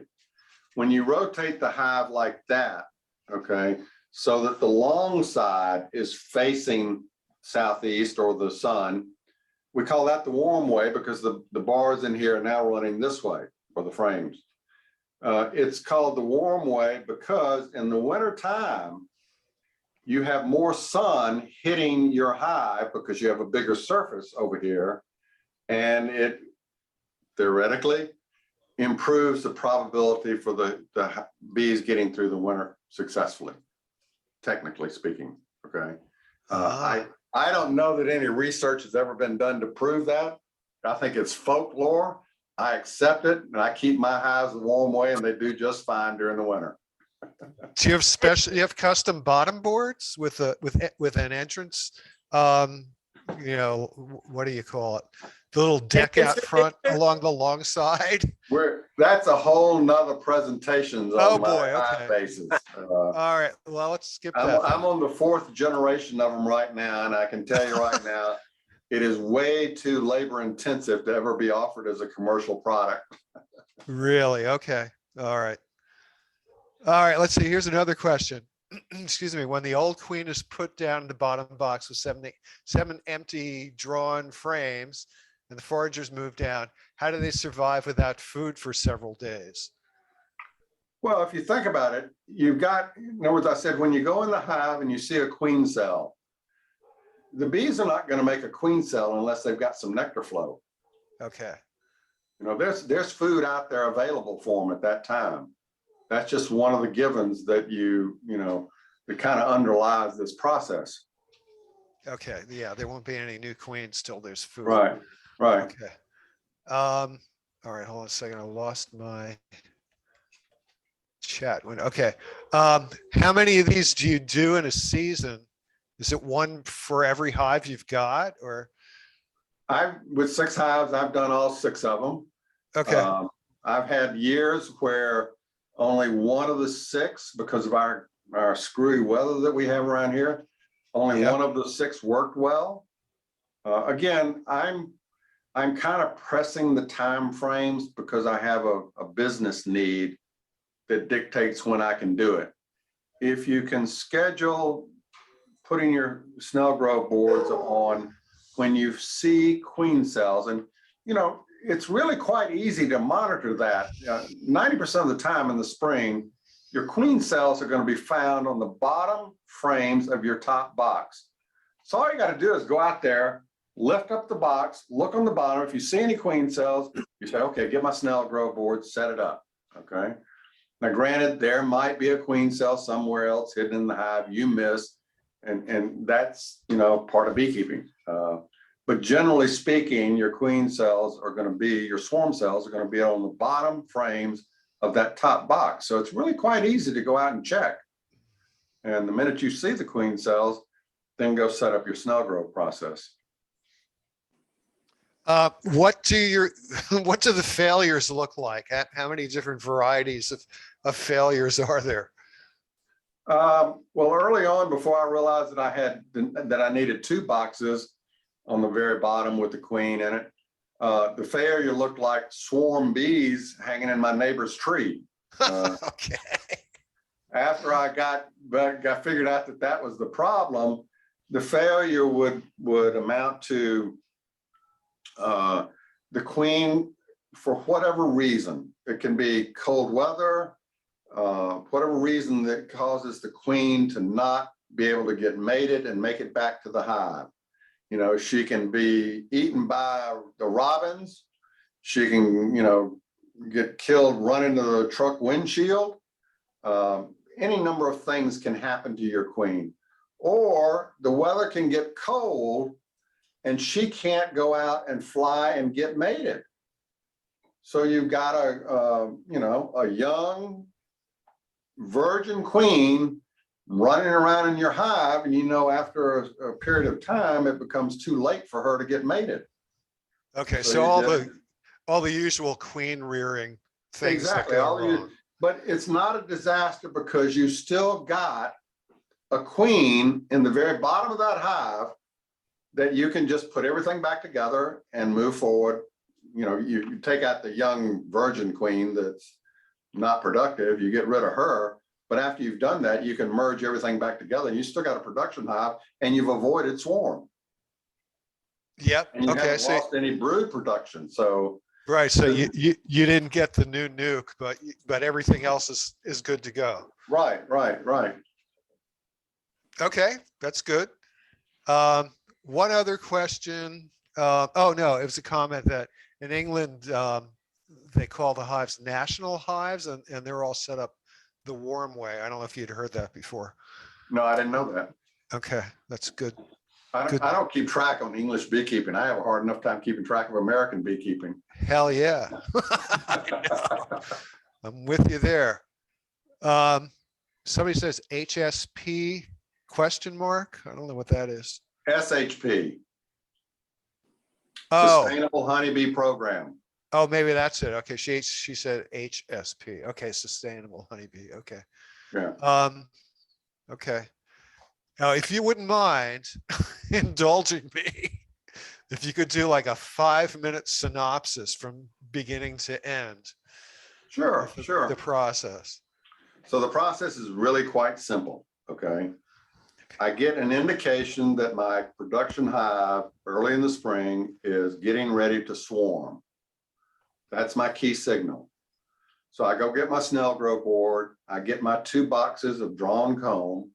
When you rotate the hive like that, okay, so that the long side is facing southeast or the sun, we call that the warm way because the bars in here are now running this way for the frames. It's called the warm way because in the winter time, you have more sun hitting your hive because you have a bigger surface over here, and it theoretically improves the probability for the bees getting through the winter successfully, technically speaking, okay? I don't know that any research has ever been done to prove that. I think it's folklore. I accept it, and I keep my hives the warm way, and they do just fine during the winter. Do you have custom bottom boards with an entrance? You know, what do you call it? The little deck out front along the long side. That's a whole nother presentation Oh, on my boy, hive okay. bases. All right, well, let's skip that. I'm on the 4th generation of them right now, and I can tell you right now, it is way too labor intensive to ever be offered as a commercial product. Really? Okay. All right. All right. Let's see. Here's another question. Excuse me. When the old queen is put down in the bottom box with seven empty drawn frames and the foragers move down, how do they survive without food for several days? Well, if you think about it, you've got, in other words, I said, when you go in the hive and you see a queen cell, the bees are not going to make a queen cell unless they've got some nectar flow. Okay. You know, there's food out there available for them at that time. That's just one of the givens that that kind of underlies this process. Okay. Yeah. There won't be any new queens till there's food. Right. Right. Okay. All right. Hold on a second. I lost my chat window. Okay. How many of these do you do in a season? Is it one for every hive you've got, or? With 6 hives, I've done all 6 of them. Okay. I've had years where only one of the 6, because of our screwy weather that we have around here, only one of the 6 worked well. Again, I'm kind of pressing the time frames because I have a business need that dictates when I can do it. If you can schedule putting your Snelgrove boards on when you see queen cells, and it's really quite easy to monitor that. 90% of the time in the spring, your queen cells are going to be found on the bottom frames of your top box. So all you got to do is go out there, lift up the box, look on the bottom. If you see any queen cells, you say, okay, get my Snelgrove board, set it up. Okay. Now, granted, there might be a queen cell somewhere else hidden in the hive you missed, and that's part of beekeeping. But generally speaking, your queen cells are going to be, your swarm cells are going to be on the bottom frames of that top box. So it's really quite easy to go out and check. And the minute you see the queen cells, then go set up your Snelgrove process. What do the failures look like? How many different varieties of failures are there? Well, early on, before I realized that I needed 2 boxes on the very bottom with the queen in it, the failure looked like swarm bees hanging in my neighbor's tree. Okay. After I got figured out that that was the problem, the failure would amount to the queen, for whatever reason. It can be cold weather, whatever reason that causes the queen to not be able to get mated and make it back to the hive. You know, she can be eaten by the robins. She can, you know, get killed running into the truck windshield. Any number of things can happen to your queen. Or the weather can get cold and she can't go out and fly and get mated. So you've got you know, a young virgin queen running around in your hive, and you know, after a period of time, it becomes too late for her to get mated. Okay, So so you all the usual queen rearing things exactly that go wrong. but it's not a disaster because you still got a queen in the very bottom of that hive that you can just put everything back together and move forward. You know, you take out the young virgin queen that's not productive, you get rid of her. But after you've done that, you can merge everything back together. You still got a production hive and you've avoided swarm. Yep. And you Okay. haven't So lost any brood production. So right. So you didn't get the new nuke, but everything else is good to go. right. Okay, that's good. One other question. Oh no, it was a comment that in England they call the hives national hives, and they're all set up the warm way. I don't know if you'd heard that before. No, I didn't know that. Okay, that's good. I don't keep track on English beekeeping. I have a hard enough time keeping track of American beekeeping. Hell yeah. I'm with you there. Somebody says HSP question mark. I don't know what that is. SHP, Oh, Sustainable Honeybee Program. oh, maybe that's it. Okay, she said HSP. Okay, sustainable honeybee. Okay. Yeah. Okay. Now, if you wouldn't mind indulging me, if you could do like a 5-minute synopsis from beginning to end. Sure. The process. So the process is really quite simple. Okay. I get an indication that my production hive early in the spring is getting ready to swarm. That's my key signal. So I go get my Snelgrove board. I get my 2 boxes of drawn comb.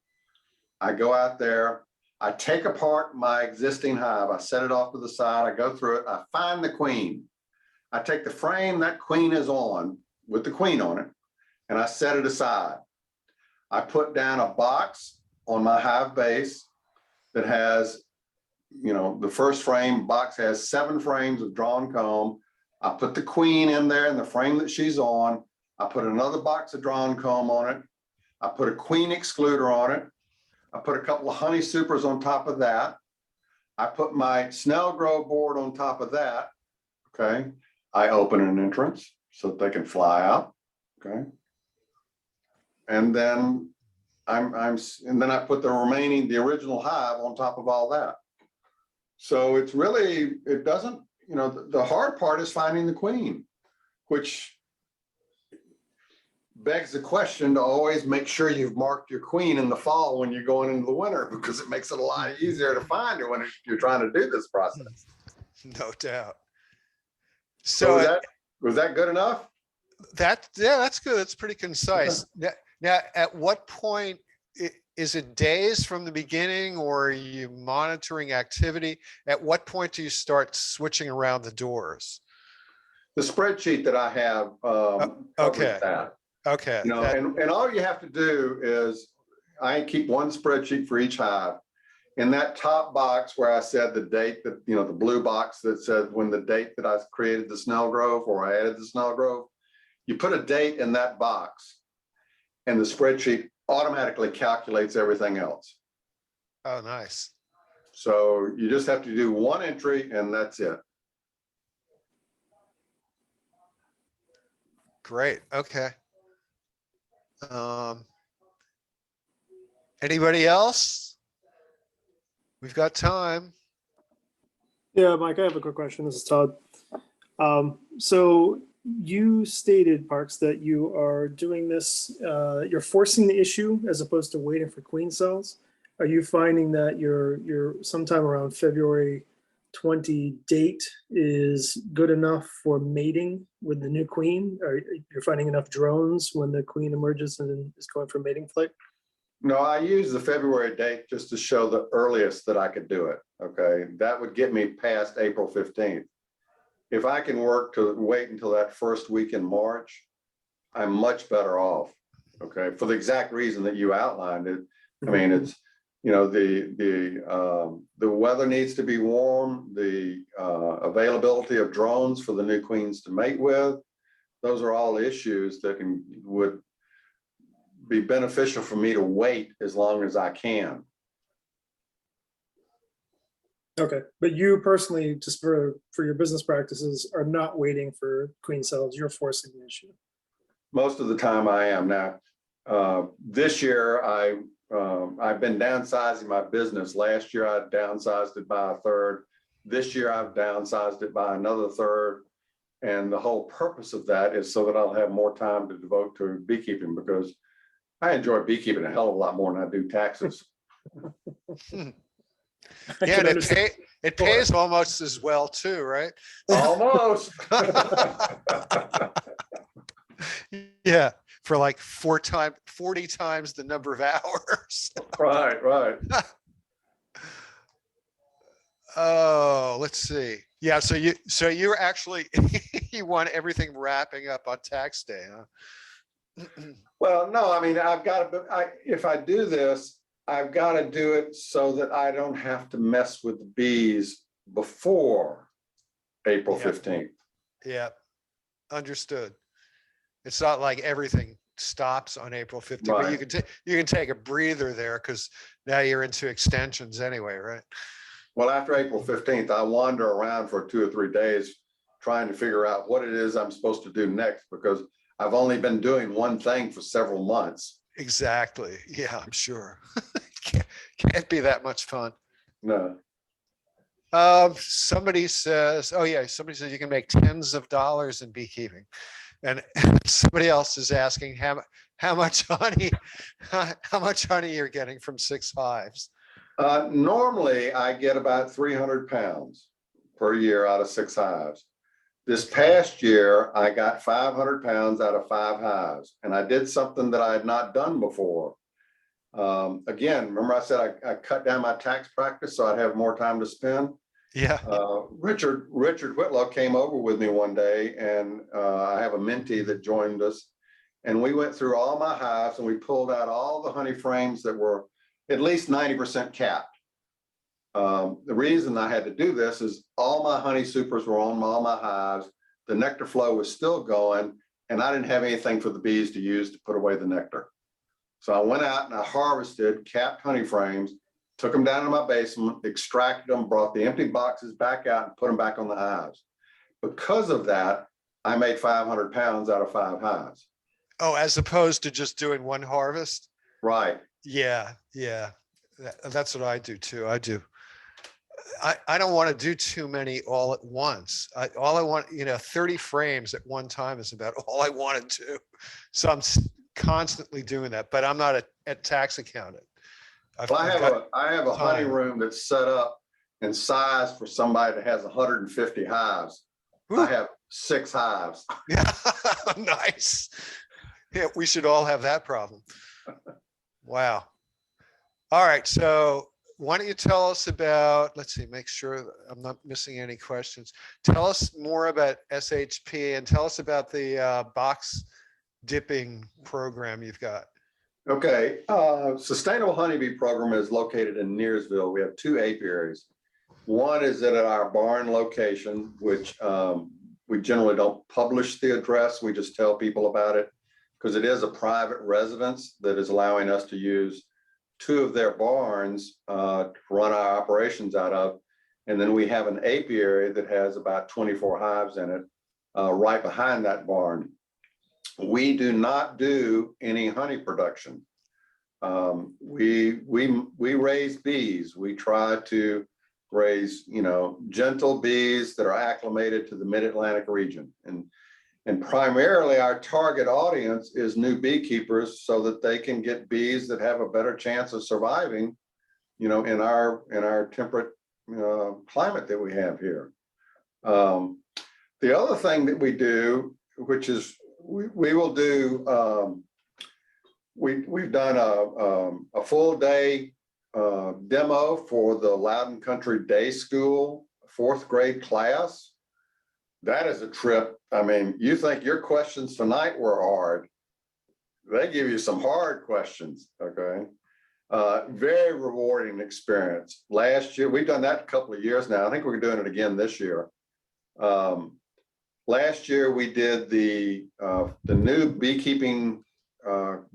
I go out there. I take apart my existing hive. I set it off to the side. I go through it. I find the queen. I take the frame that queen is on with the queen on it, and I set it aside. I put down a box on my hive base that has, you know, the first frame box has 7 frames of drawn comb. I put the queen in there in the frame that she's on. I put another box of drawn comb on it. I put a queen excluder on it. I put a couple of honey supers on top of that. I put my Snelgrove board on top of that. Okay. I open an entrance so that they can fly out. Okay. And then and then I put the original hive on top of all that. So it's really, it doesn't, you know, the hard part is finding the queen, which begs the question to always make sure you've marked your queen in the fall when you're going into the winter, because it makes it a lot easier to find her when you're trying to do this process. No doubt. So So was that good enough? yeah, that's good. That's pretty concise. Now, at what point is it days from the beginning, or are you monitoring activity? At what point do you start switching around the doors? The spreadsheet that I have covers that. Okay. You know, and all you have to do is, I keep one spreadsheet for each hive. In that top box where I said the date that, you know, the blue box that said when the date that I created the Snelgrove or I added the Snelgrove, you put a date in that box and the spreadsheet automatically calculates everything else. Oh, nice. So you just have to do one entry and that's it. Great. Okay. Anybody else? We've got time. Yeah, Mike, I have a quick question. This is Todd. So you stated, Parks, that you are doing this, you're forcing the issue as opposed to waiting for queen cells. Are you finding that you're sometime around February 20 date is good enough for mating with the new queen? Or you're finding enough drones when the queen emerges and is going for mating flight? No, I use the February date just to show the earliest that I could do it. Okay, that would get me past April 15th. If I can work to wait until that first week in March, I'm much better off. Okay, for the exact reason that you outlined it. I mean, it's, you know, the weather needs to be warm, the availability of drones for the new queens to mate with. Those are all issues that would be beneficial for me to wait as long as I can. Okay, but you personally, just for your business practices, are not waiting for queen cells. You're forcing the issue. Most of the time I am. Now, this year I've been downsizing my business. Last year I downsized it by a third. This year I've downsized it by another third. And the whole purpose of that is so that I'll have more time to devote to beekeeping, because I enjoy beekeeping a hell of a lot more than I do taxes. Yeah, and it pays almost as well too, right? Almost. Yeah, for like 40 times the number of hours. Right. Oh, let's see. Yeah, so you're actually you want everything wrapping up on tax day, huh? Well, no, I mean, if I do this, I've got to do it so that I don't have to mess with the bees before April 15th. Yeah, understood. It's not like everything stops on April 15th, but Right. you can take a breather there because now you're into extensions anyway, right? Well, after April 15th, I wander around for 2 or 3 days trying to figure out what it is I'm supposed to do next, because I've only been doing one thing for several months. Exactly. Yeah, I'm sure. Can't be that much fun. No. Somebody says, oh yeah, somebody says you can make tens of dollars in beekeeping. And somebody else is asking how much honey you're getting from 6 hives. Normally, I get about 300 pounds per year out of 6 hives. This past year, I got 500 pounds out of 5 hives, and I did something that I had not done before. Again, remember I said I cut down my tax practice so I'd have more time to spend? Yeah. Richard Whitlow came over with me one day, and I have a mentee that joined us, and we went through all my hives and we pulled out all the honey frames that were at least 90% capped. The reason I had to do this is all my honey supers were on all my hives. The nectar flow was still going, and I didn't have anything for the bees to use to put away the nectar. So I went out and I harvested capped honey frames, took them down to my basement, extracted them, brought the empty boxes back out and put them back on the hives. Because of that, I made 500 pounds out of 5 hives. Oh, as opposed to just doing one harvest? Right. Yeah. That's what I do too. I don't want to do too many all at once. All I want, 30 frames at one time is about all I want to do. So I'm constantly doing that, but I'm not a tax accountant. Well, I have a honey room that's set up and sized for somebody that has 150 hives. Ooh. I have 6 hives. Yeah, nice. Yeah, we should all have that problem. Wow. All right, so why don't you tell us about, let's see, make sure I'm not missing any questions. Tell us more about SHP and tell us about the box dipping program you've got. Okay, Sustainable Honeybee program is located in Nearsville. We have 2 apiaries. One is at our barn location, which we generally don't publish the address. We just tell people about it because it is a private residence that is allowing us to use 2 of their barns to run our operations out of. And then we have an apiary that has about 24 hives in it right behind that barn. We do not do any honey production. We raise bees. We try to raise, gentle bees that are acclimated to the mid-Atlantic region. And primarily our target audience is new beekeepers so that they can get bees that have a better chance of surviving, in our temperate climate that we have here. The other thing that we do, which is we will do, we've done a full day demo for the Loudoun Country Day School 4th grade class. That is a trip. I mean, you think your questions tonight were hard. They give you some hard questions, okay? Very rewarding experience. Last year, we've done that a couple of years now. I think we're doing it again this year. Last year, we did the new beekeeping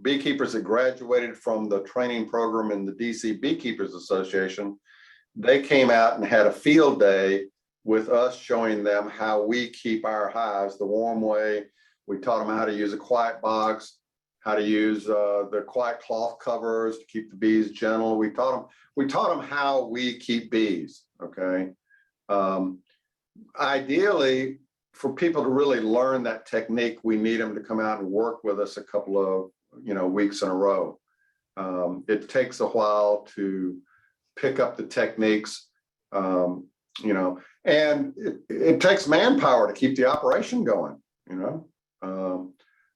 beekeepers that graduated from the training program in the DC Beekeepers Association. They came out and had a field day with us, showing them how we keep our hives the warm way. We taught them how to use a quiet box, how to use the quiet cloth covers to keep the bees gentle. We taught them how we keep bees. Okay. Ideally, for people to really learn that technique, we need them to come out and work with us a couple of weeks in a row. It takes a while to pick up the techniques, and it takes manpower to keep the operation going,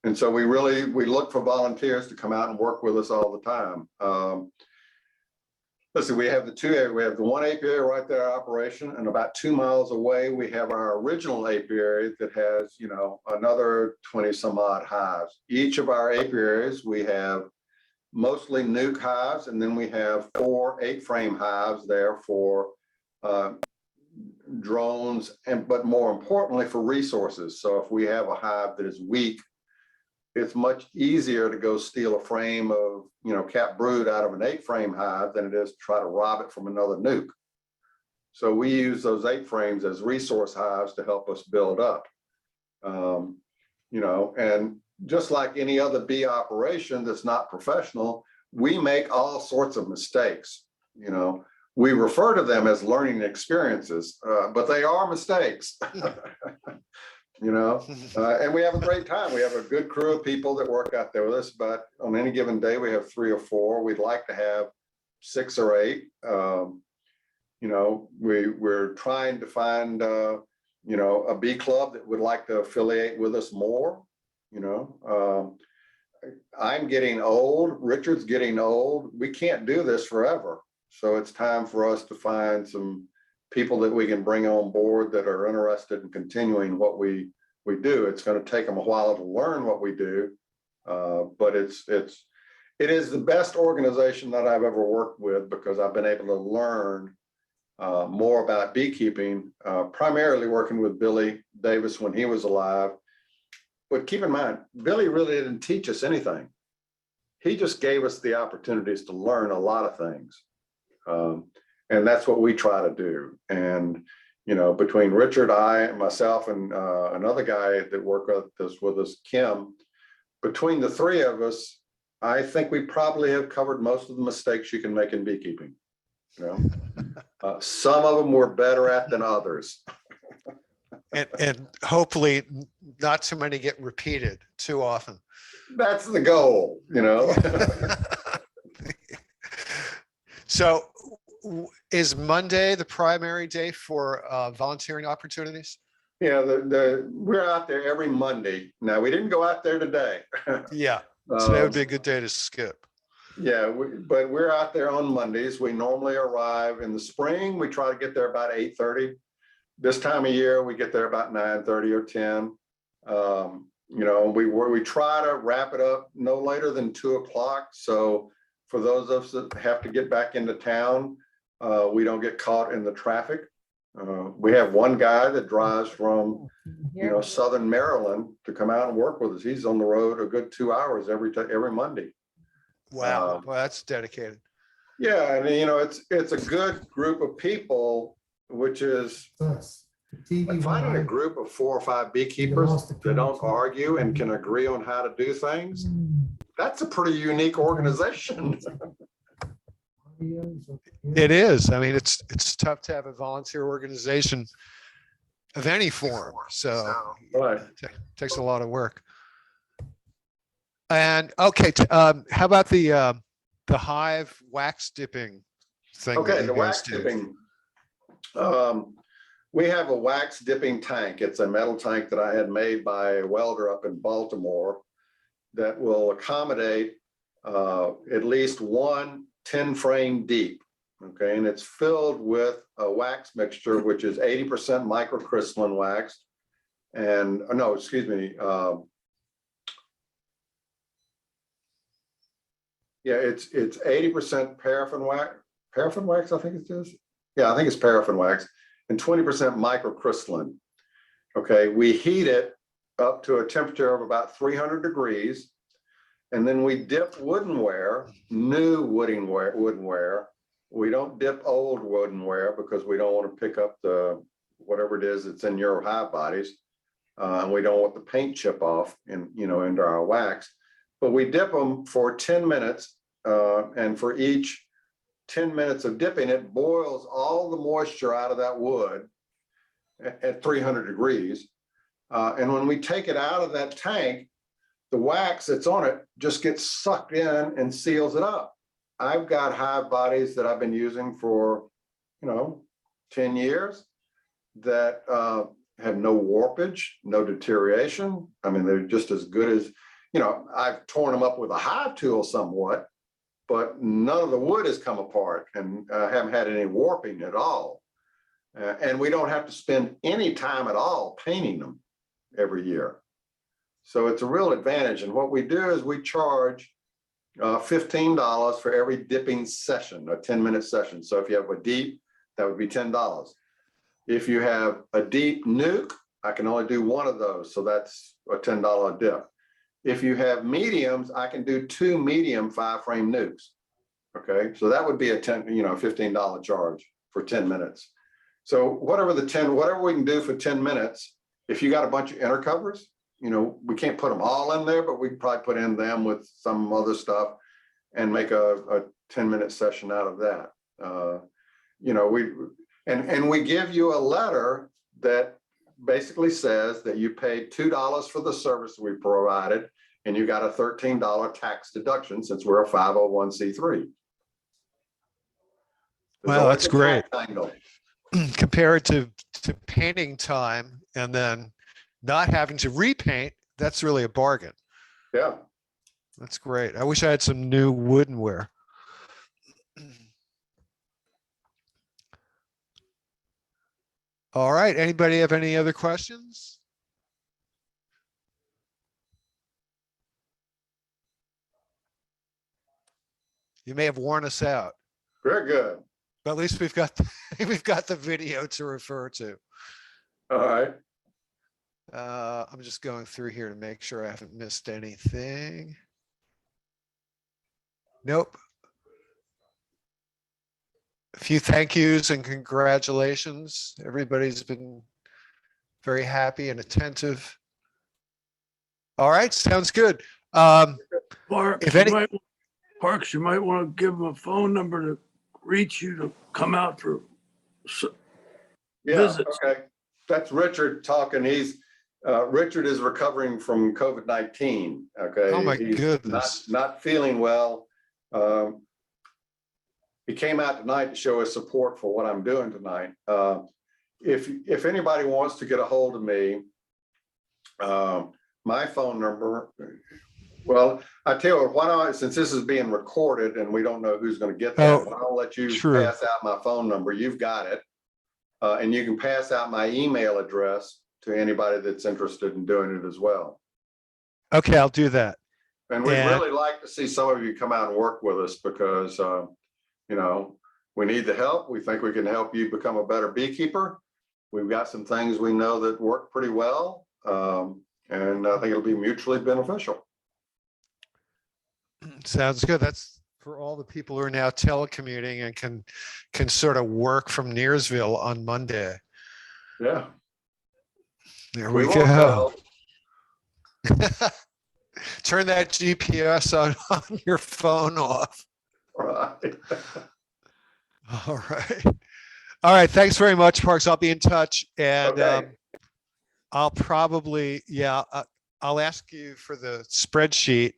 and so we look for volunteers to come out and work with us all the time. Let's see, we have the one apiary right there, our operation, and about 2 miles away, we have our original apiary that has, another 20 some odd hives. Each of our apiaries, we have mostly nuke hives, and then we have 4 8-frame hives there for drones, but more importantly for resources. So if we have a hive that is weak, it's much easier to go steal a frame of, capped brood out of an 8-frame hive than it is to try to rob it from another nuke. So we use those 8 frames as resource hives to help us build up. And just like any other bee operation that's not professional, we make all sorts of mistakes. We refer to them as learning experiences, but they are mistakes. And we have a great time. We have a good crew of people that work out there with us, but on any given day, we have 3 or 4. We'd like to have 6 or 8. We're trying to find, a bee club that would like to affiliate with us more. I'm getting old. Richard's getting old. We can't do this forever. So it's time for us to find some people that we can bring on board that are interested in continuing what we do. It's going to take them a while to learn what we do, but it is the best organization that I've ever worked with, because I've been able to learn more about beekeeping, primarily working with Billy Davis when he was alive. But keep in mind, Billy really didn't teach us anything. He just gave us the opportunities to learn a lot of things. And that's what we try to do. And, between Richard, myself, and another guy that worked with us, Kim, between the 3 of us, I think we probably have covered most of the mistakes you can make in beekeeping. Some of them we're better at than others. And hopefully not too many get repeated too often. That's the goal, So is Monday the primary day for volunteering opportunities? Yeah, we're out there every Monday. Now, we didn't go out there today. Yeah, so that would be a good day to skip. Yeah, but we're out there on Mondays. We normally arrive in the spring. We try to get there about 8:30. This time of year, we get there about 9:30 or 10. We try to wrap it up no later than 2 o'clock. So for those of us that have to get back into town, we don't get caught in the traffic. We have one guy that drives from, Southern Maryland to come out and work with us. He's on the road a good 2 hours every Monday. Wow, well, that's dedicated. Yeah, and it's a good group of people, which is like finding a group of 4 or 5 beekeepers that don't argue and can agree on how to do things. That's a pretty unique organization. It is. I mean, it's tough to have a volunteer organization of any form. So Right. it takes a lot of work. And okay, how about the hive wax dipping thing? Okay, that the you guys wax do? dipping. We have a wax dipping tank. It's a metal tank that I had made by a welder up in Baltimore that will accommodate at least one 10 frame deep. Okay, and it's filled with a wax mixture, which is 80% microcrystalline wax. And no, excuse me. Yeah, it's 80% paraffin wax. Paraffin wax, I think it is. Yeah, I think it's paraffin wax, and 20% microcrystalline. Okay, we heat it up to a temperature of about 300 degrees. And then we dip woodenware, new woodenware. We don't dip old woodenware because we don't want to pick up the whatever it is that's in your hive bodies. And we don't want the paint chip off into our wax. But we dip them for 10 minutes. And for each 10 minutes of dipping, it boils all the moisture out of that wood at 300 degrees. And when we take it out of that tank, the wax that's on it just gets sucked in and seals it up. I've got hive bodies that I've been using for, 10 years that have no warpage, no deterioration. I mean, they're just as good as, I've torn them up with a hive tool somewhat, but none of the wood has come apart and I haven't had any warping at all. And we don't have to spend any time at all painting them every year. So it's a real advantage. And what we do is we charge $15 for every dipping session, a 10-minute session. So if you have a deep, that would be $10. If you have a deep nuke, I can only do one of those. So that's a $10 dip. If you have mediums, I can do 2 medium 5-frame nukes. Okay, so that would be a $15 charge for 10 minutes. So whatever we can do for 10 minutes, if you got a bunch of inner covers, we can't put them all in there, but we could probably put in them with some other stuff and make a 10-minute session out of that. We give you a letter that basically says that you paid $2 for the service we provided, and you got a $13 tax deduction since we're a 501c3. Well, that's great. Angle. Compared to painting time and then not having to repaint, that's really a bargain. Yeah. That's great. I wish I had some new woodenware. All right. Anybody have any other questions? You may have worn us out, Very good. but at least we've got we've got the video to refer to. All right. I'm just going through here to make sure I haven't missed anything. Nope. A few thank yous and congratulations. Everybody's been very happy and attentive. All right, sounds good. Parks, If any- Parks, you might want to give them a phone number to reach you to come out for Yeah. visits. Okay. That's Richard talking. Richard is recovering from COVID-19. Okay. Oh my He's goodness. Not feeling well. He came out tonight to show his support for what I'm doing tonight. If anybody wants to get a hold of me, my phone number, well, I tell you what, why don't since this is being recorded and we don't know who's going to get that, I'll let you true. pass out my phone number. You've got it. And you can pass out my email address to anybody that's interested in doing it as well. Okay, I'll do that. And we'd really like to see some of you come out and work with us because, we need the help. We think we can help you become a better beekeeper. We've got some things we know that work pretty well. And I think it'll be mutually beneficial. Sounds good. That's for all the people who are now telecommuting and can sort of work from Nearsville on Monday. Yeah. There we will go. help. Turn that GPS on your phone off. Right. All right. All right. Thanks very much, Parks. I'll be in touch, and Okay. I'll probably, I'll ask you for the spreadsheet.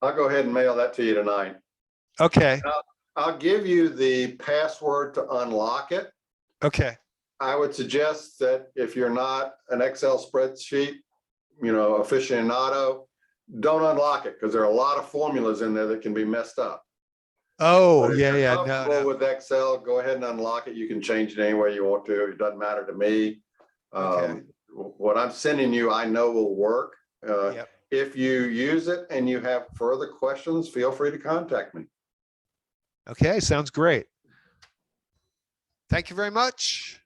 I'll go ahead and mail that to you tonight. Okay. I'll give you the password to unlock it. Okay. I would suggest that if you're not an Excel spreadsheet, aficionado, don't unlock it because there are a lot of formulas in there that can be messed up. Oh, But if yeah, you're yeah. comfortable No. with Excel, go ahead and unlock it. You can change it any way you want to. It doesn't matter to me. Okay. What I'm sending you, I know will work. Yep. If you use it and you have further questions, feel free to contact me. Okay. Sounds great. Thank you very much.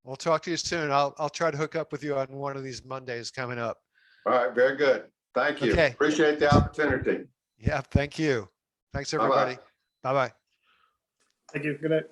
We'll talk to you soon. I'll try to hook up with you on one of these Mondays coming up. All right, very good. Thank you. Okay. Appreciate the opportunity. Yeah. Thank you. Thanks, Bye-bye. everybody. Bye-bye. Thank you. Good night.